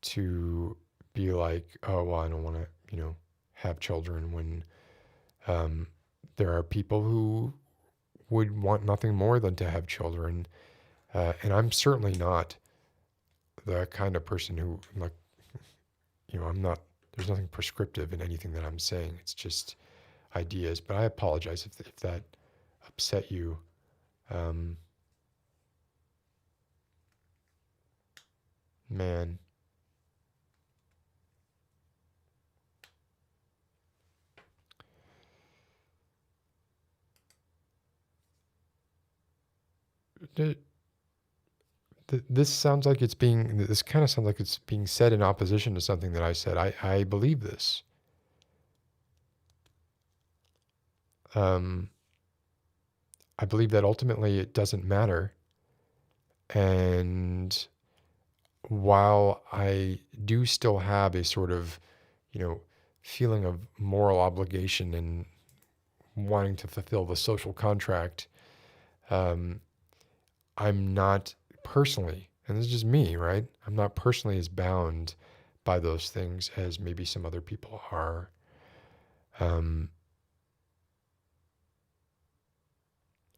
A: to be like, oh, well, I don't want to, have children when there are people who would want nothing more than to have children. And I'm certainly not the kind of person who, like, I'm not, there's nothing prescriptive in anything that I'm saying. It's just ideas. But I apologize if that upset you. Man. This sounds like this kind of sounds like it's being said in opposition to something that I said. I believe this. I believe that ultimately it doesn't matter. And while I do still have a sort of, feeling of moral obligation and wanting to fulfill the social contract, I'm not personally, and this is just me, right? I'm not personally as bound by those things as maybe some other people are. I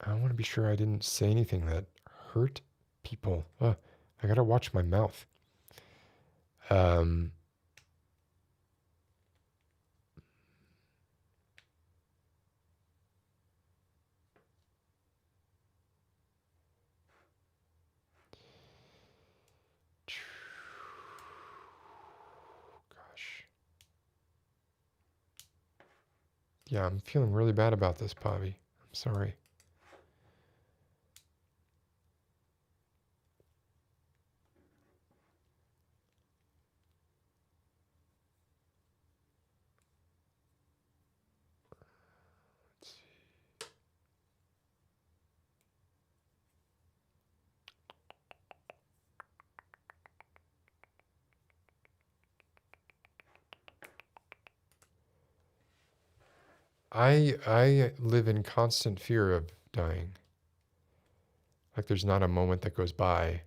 A: want to be sure I didn't say anything that hurt people. I gotta watch my mouth. Gosh. Yeah, I'm feeling really bad about this, Bobby. I'm sorry. Let's see. I live in constant fear of dying. Like there's not a moment that goes by.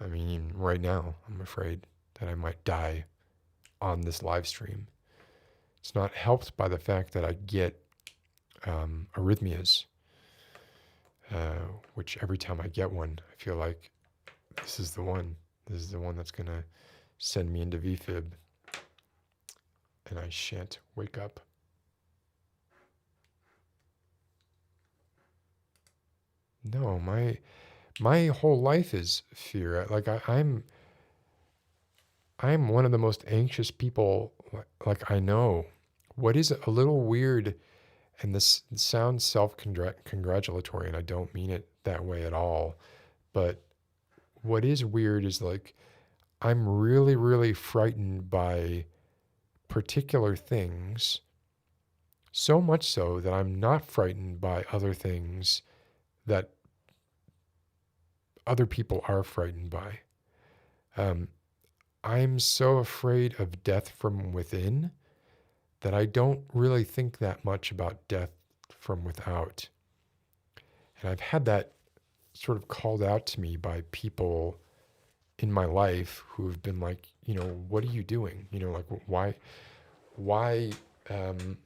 A: I mean, right now, I'm afraid that I might die on this live stream. It's not helped by the fact that I get arrhythmias, which every time I get one, I feel like this is the one. This is the one that's going to send me into VFib, and I shan't wake up. No, my whole life is fear. Like I'm one of the most anxious people like I know. What is a little weird, and this sounds self-congratulatory, and I don't mean it that way at all, but what is weird is like I'm really, really frightened by particular things, so much so that I'm not frightened by other things that other people are frightened by. I'm so afraid of death from within that I don't really think that much about death from without. And I've had that sort of called out to me by people in my life who have been like, what are you doing? Like why, um,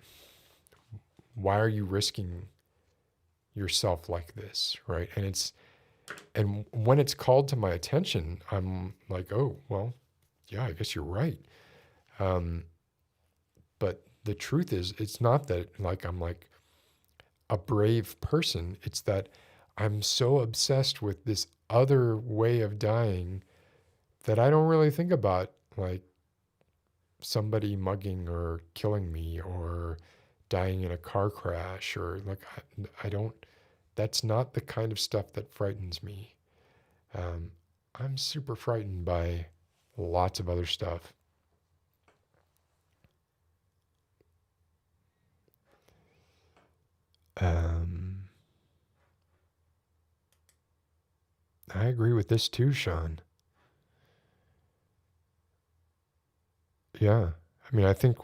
A: why are you risking yourself like this, right? And when it's called to my attention, I'm like, oh, well, yeah, I guess you're right. Um, but the truth is, it's not that like I'm like a brave person. It's that I'm so obsessed with this other way of dying that I don't really think about like somebody mugging or killing me or dying in a car crash or like I don't. That's not the kind of stuff that frightens me. Um, I'm super frightened by lots of other stuff. Um, I agree with this too, Sean. Yeah. I mean, I think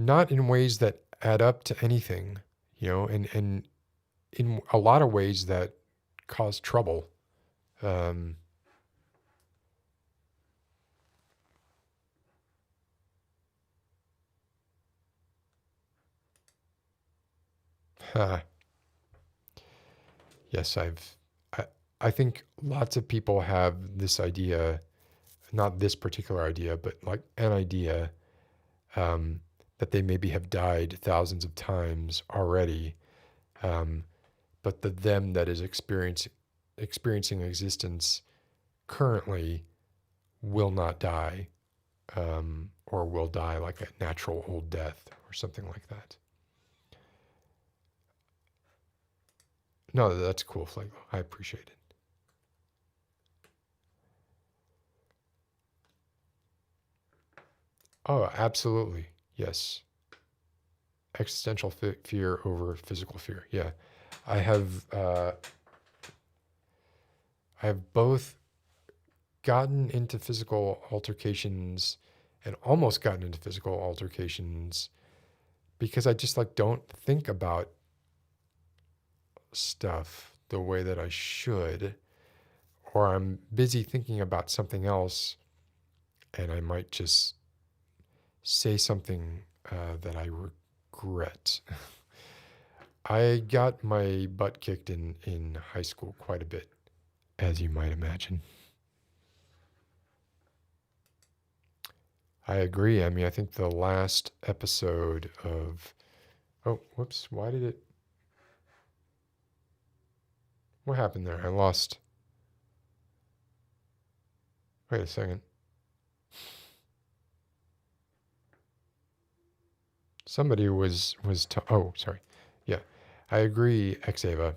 A: not in ways that add up to anything, and in a lot of ways that cause trouble. Um, yes, I, I think lots of people have this idea, not this particular idea, but like an idea um, that they maybe have died thousands of times already, um, but the them that is experiencing existence currently will not die, or will die like a natural old death or something like that. No, that's cool, Flago. I appreciate it. Oh, absolutely. Yes. Existential fear over physical fear. Yeah. I have uh, I have both gotten into physical altercations and almost gotten into physical altercations because I just like don't think about stuff the way that I should, or I'm busy thinking about something else and I might just say something that I regret. I got my butt kicked in high school quite a bit, as you might imagine. I agree. I mean, I think the last episode of. Oh, whoops. Why did it. What happened there? I lost. Wait a second. Somebody was. Oh, sorry. Yeah. I agree, Xava.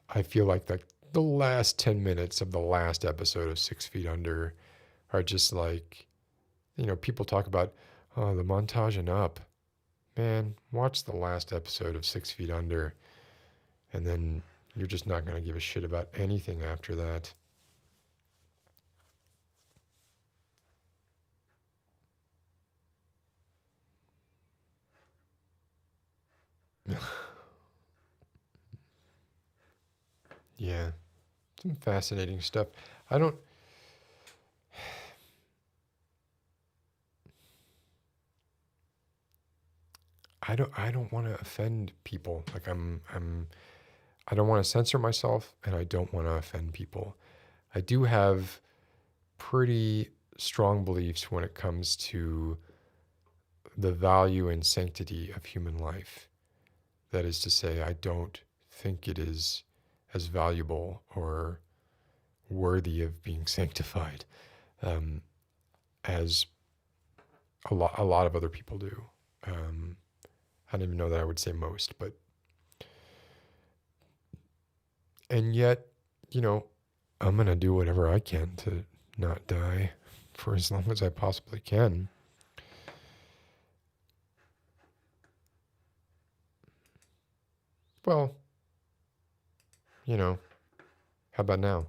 A: I feel like the last 10 minutes of the last episode of 6 Feet Under are just like, people talk about, oh, the montage and up. Man, watch the last episode of 6 Feet Under, and then you're just not going to give a shit about anything after that. Yeah, some fascinating stuff. I don't, I don't want to offend people. Like I don't want to censor myself, and I don't want to offend people. I do have pretty strong beliefs when it comes to the value and sanctity of human life. That is to say, I don't think it is as valuable or worthy of being sanctified um, as a lot of other people do. Um, I don't even know that I would say most, but and yet, you know, I'm gonna do whatever I can to not die for as long as I possibly can. Well, you know, how about now?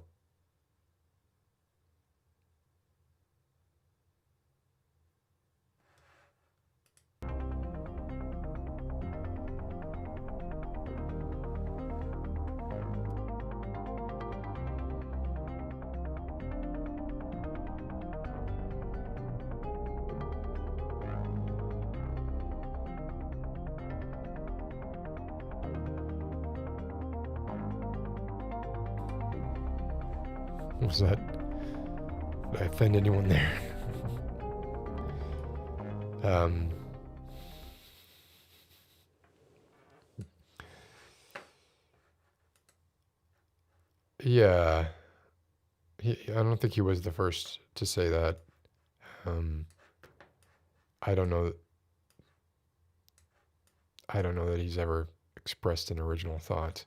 A: Was that? Did I offend anyone there? um, yeah, I don't think he was the first to say that. Um, I don't know. I don't know that he's ever expressed an original thought,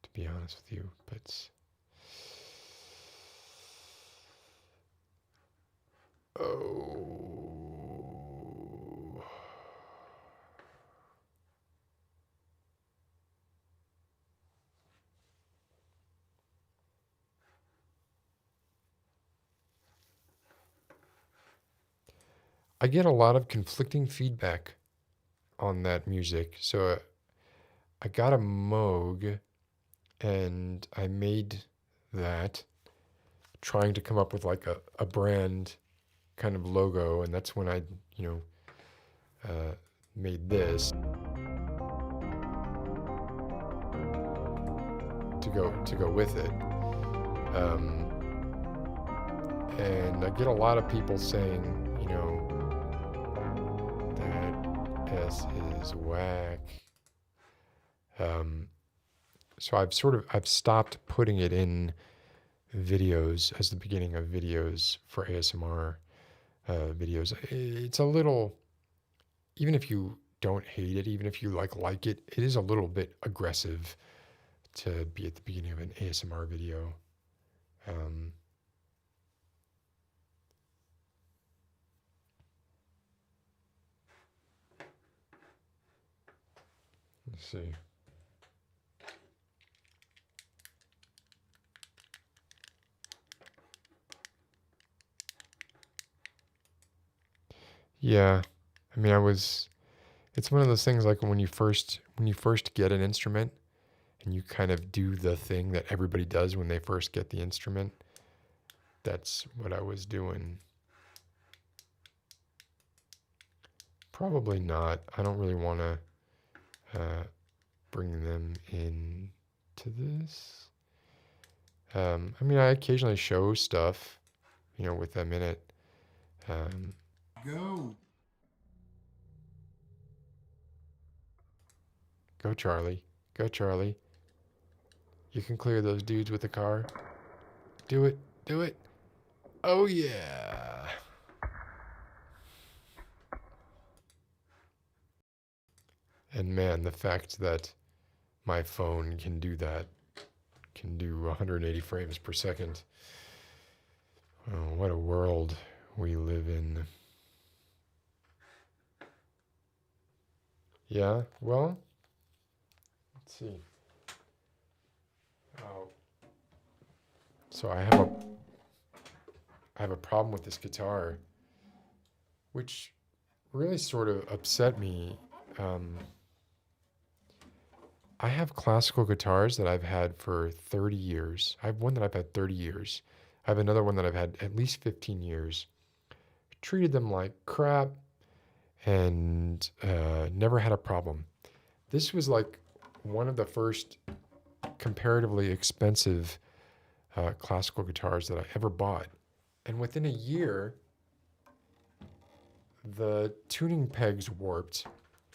A: to be honest with you. But oh, I get a lot of conflicting feedback on that music. So I got a Moog and I made that trying to come up with like a brand kind of logo. And that's when I, you know, made this to go with it. Um, and I get a lot of people saying, you know, that S is whack. Um, so I've stopped putting it in videos as the beginning of videos for ASMR videos. It's a little, even if you don't hate it, even if you like it, it is a little bit aggressive to be at the beginning of an ASMR video. Um, let's see. Yeah, I mean, it's one of those things like when you first get an instrument and you kind of do the thing that everybody does when they first get the instrument. That's what I was doing. Probably not. I don't really want to bring them in to this. I mean, I occasionally show stuff, you know, with them in it. Um,
B: Go.
A: Go, Charlie. Go, Charlie. You can clear those dudes with the car. Do it. Do it. Oh, yeah. And man, the fact that my phone can do that, can do 180 frames per second. Oh, what a world we live in. Yeah, well, let's see. Oh, so I have a problem with this guitar, which really sort of upset me. Um, I have classical guitars that I've had for 30 years. I have one that I've had 30 years. I have another one that I've had at least 15 years. Treated them like crap and never had a problem. This was like one of the first comparatively expensive classical guitars that I ever bought. And within a year, the tuning pegs warped.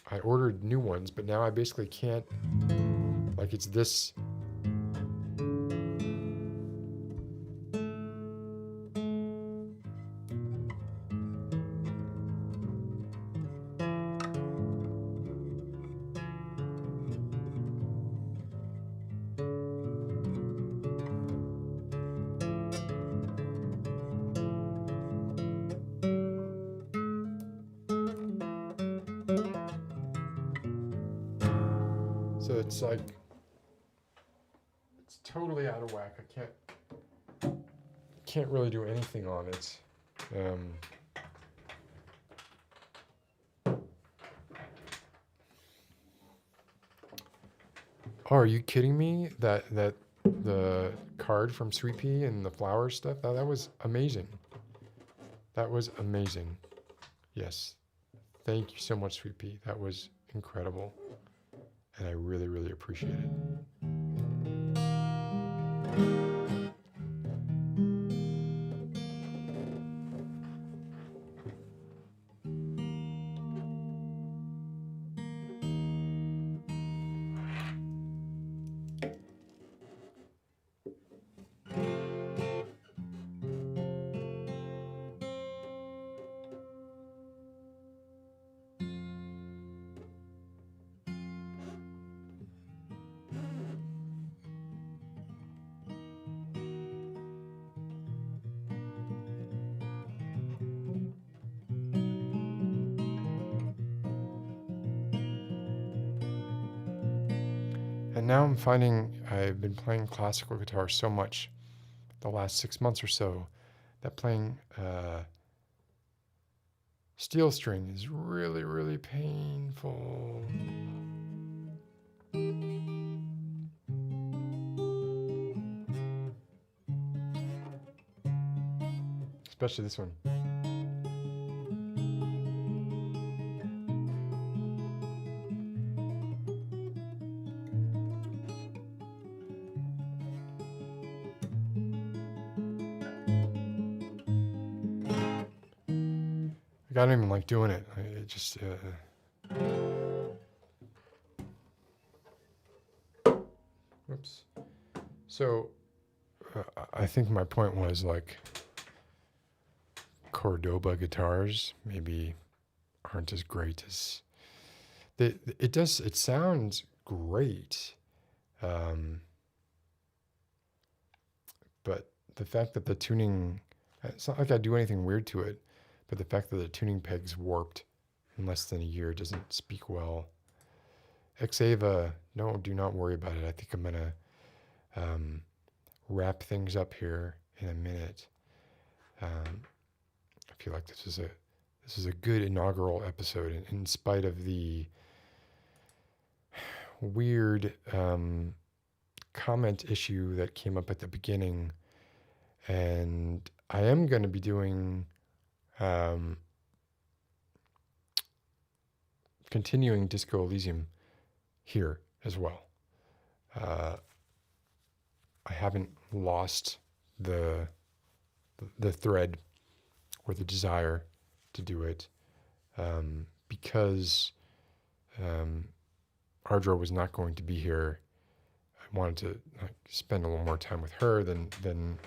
A: I ordered new ones, but now I basically can't, like, it's this. So it's like, it's totally out of whack. I can't really do anything on it. Um, oh, are you kidding me? That the card from Sweet Pea and the flowers stuff, that was amazing. That was amazing. Yes. Thank you so much, Sweet Pea. That was incredible. And I really, really appreciate it. now I'm finding I've been playing classical guitar so much the last 6 months or so that playing steel string is really, really painful. Especially this one. Like, I don't even like doing it. It just. Oops. So, I think my point was like Cordoba guitars maybe aren't as great as it does. It sounds great, um, but the fact that the tuning, it's not like I do anything weird to it, but the fact that the tuning peg's warped in less than a year doesn't speak well. Xava, no, do not worry about it. I think I'm gonna wrap things up here in a minute. I feel like this is a good inaugural episode, in spite of the weird comment issue that came up at the beginning. And I am going to be doing continuing Disco Elysium here as well. I haven't lost the thread or the desire to do it, because Ardra was not going to be here. I wanted to spend a little more time with her than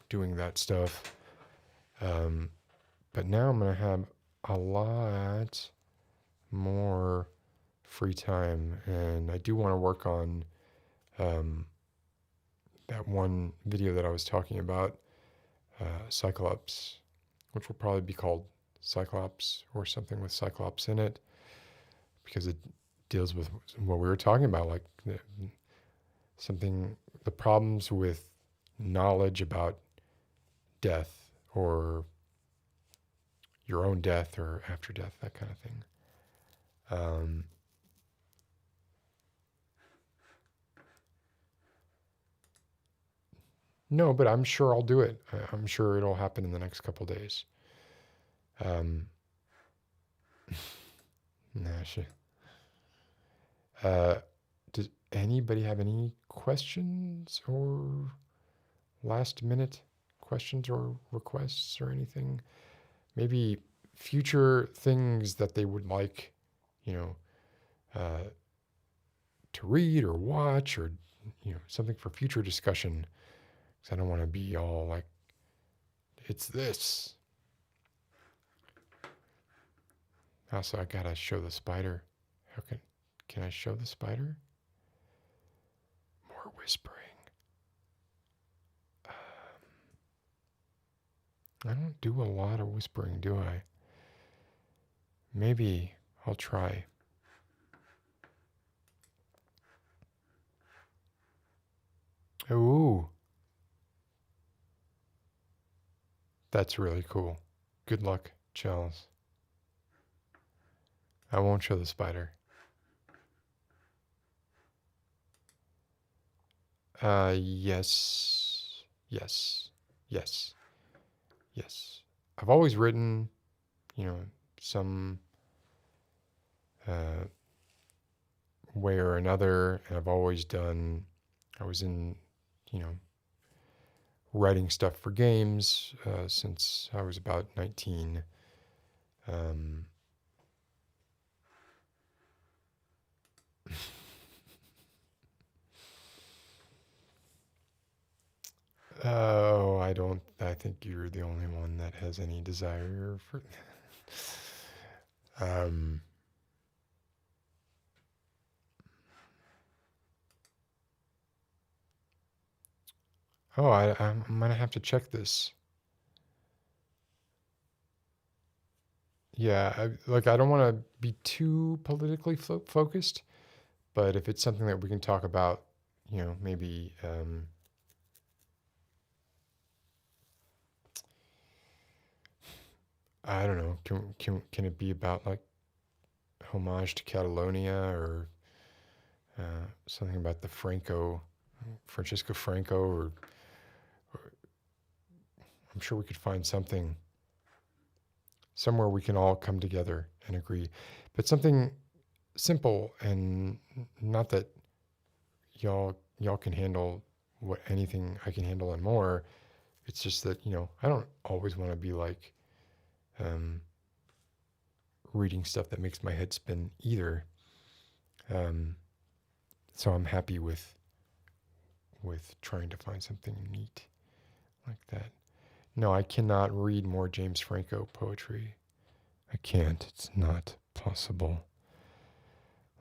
A: doing that stuff. But now I'm going to have a lot more free time, and I do want to work on that one video that I was talking about, Cyclops, which will probably be called Cyclops or something with Cyclops in it, because it deals with what we were talking about, like the problems with knowledge about death, or your own death or after death, that kind of thing. No, but I'm sure I'll do it. I'm sure it'll happen in the next couple days. Does anybody have any questions or last minute questions or requests or anything? Maybe future things that they would like, to read or watch, or something for future discussion. Because I don't want to be all like, it's this. Also, I gotta show the spider. How can I show the spider? More whispering. I don't do a lot of whispering, do I? Maybe I'll try. Ooh. That's really cool. Good luck, Charles. I won't show the spider. Yes. Yes. Yes. Yes. I've always written, some way or another, and I've always done, I was in, writing stuff for games since I was about 19. Oh, I think you're the only one that has any desire for. Oh, I'm gonna have to check this. Yeah, I don't want to be too politically focused, But if it's something that we can talk about, maybe I don't know. Can it be about like homage to Catalonia or something about the Francisco Franco, or I'm sure we could find something somewhere we can all come together and agree. But something simple, and not that y'all can handle anything I can handle and more. It's just that, I don't always want to be like reading stuff that makes my head spin either. So I'm happy with trying to find something neat like that. No, I cannot read more James Franco poetry. I can't. It's not possible.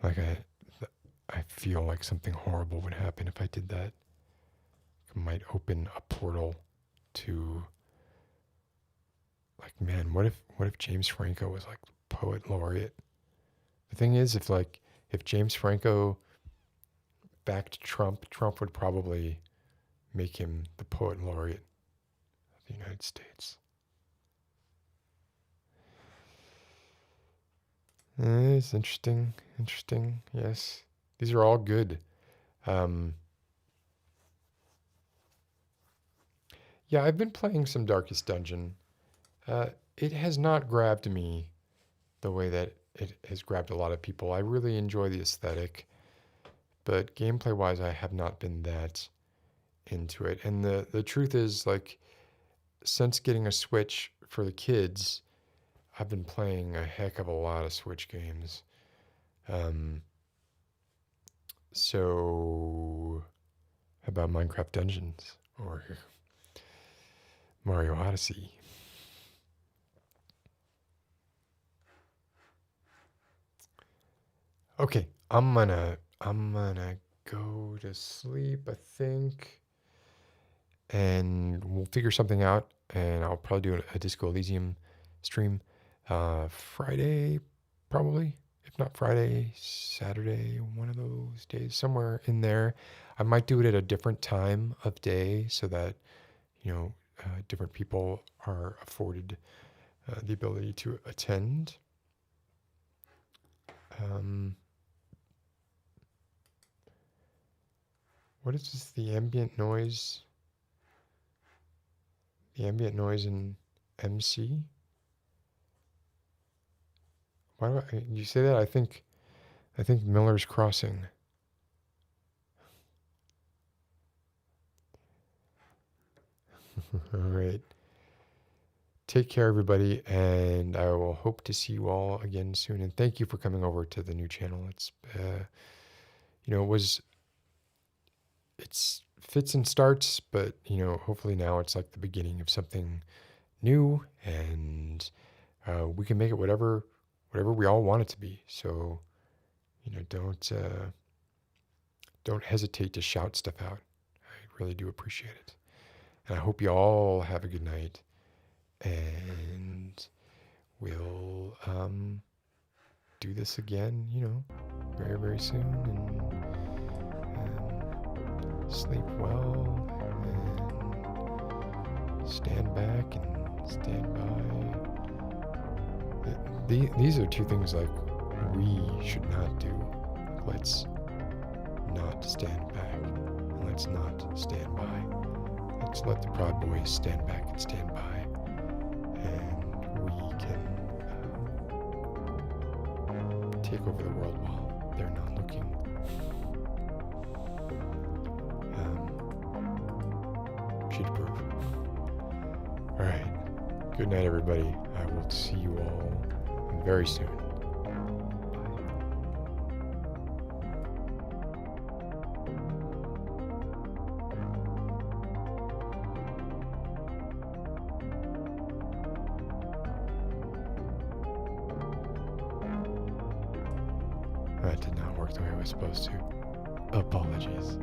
A: Like I feel like something horrible would happen if I did that. It might open a portal to, like, man, what if James Franco was like poet laureate? The thing is, if James Franco backed Trump would probably make him the poet laureate of the United States. It's interesting. Yes, these are all good. Yeah, I've been playing some Darkest Dungeon. It has not grabbed me the way that it has grabbed a lot of people. I really enjoy the aesthetic, but gameplay-wise, I have not been that into it. And the truth is, like, since getting a Switch for the kids, I've been playing a heck of a lot of Switch games. So, how about Minecraft Dungeons or Mario Odyssey? Okay, I'm gonna go to sleep, I think, and we'll figure something out. And I'll probably do a Disco Elysium stream Friday, probably. If not Friday, Saturday, one of those days, somewhere in there. I might do it at a different time of day so that different people are afforded the ability to attend. What is this? The ambient noise? The ambient noise in MC? Why do you say that? I think Miller's Crossing. All right. Take care, everybody, and I will hope to see you all again soon. And thank you for coming over to the new channel. It's fits and starts, but hopefully now it's like the beginning of something new, and we can make it whatever we all want it to be. So, don't hesitate to shout stuff out. I really do appreciate it. And I hope you all have a good night. And we'll do this again, very, very soon. And sleep well. And stand back and stand by. These are two things like we should not do. Let's not stand back. And let's not stand by. Let's let the Proud Boys stand back and stand by, and we can take over the world while they're not looking. She'd approve. All right. Good night, everybody. I will see you all very soon. That did not work the way I was supposed to. Apologies.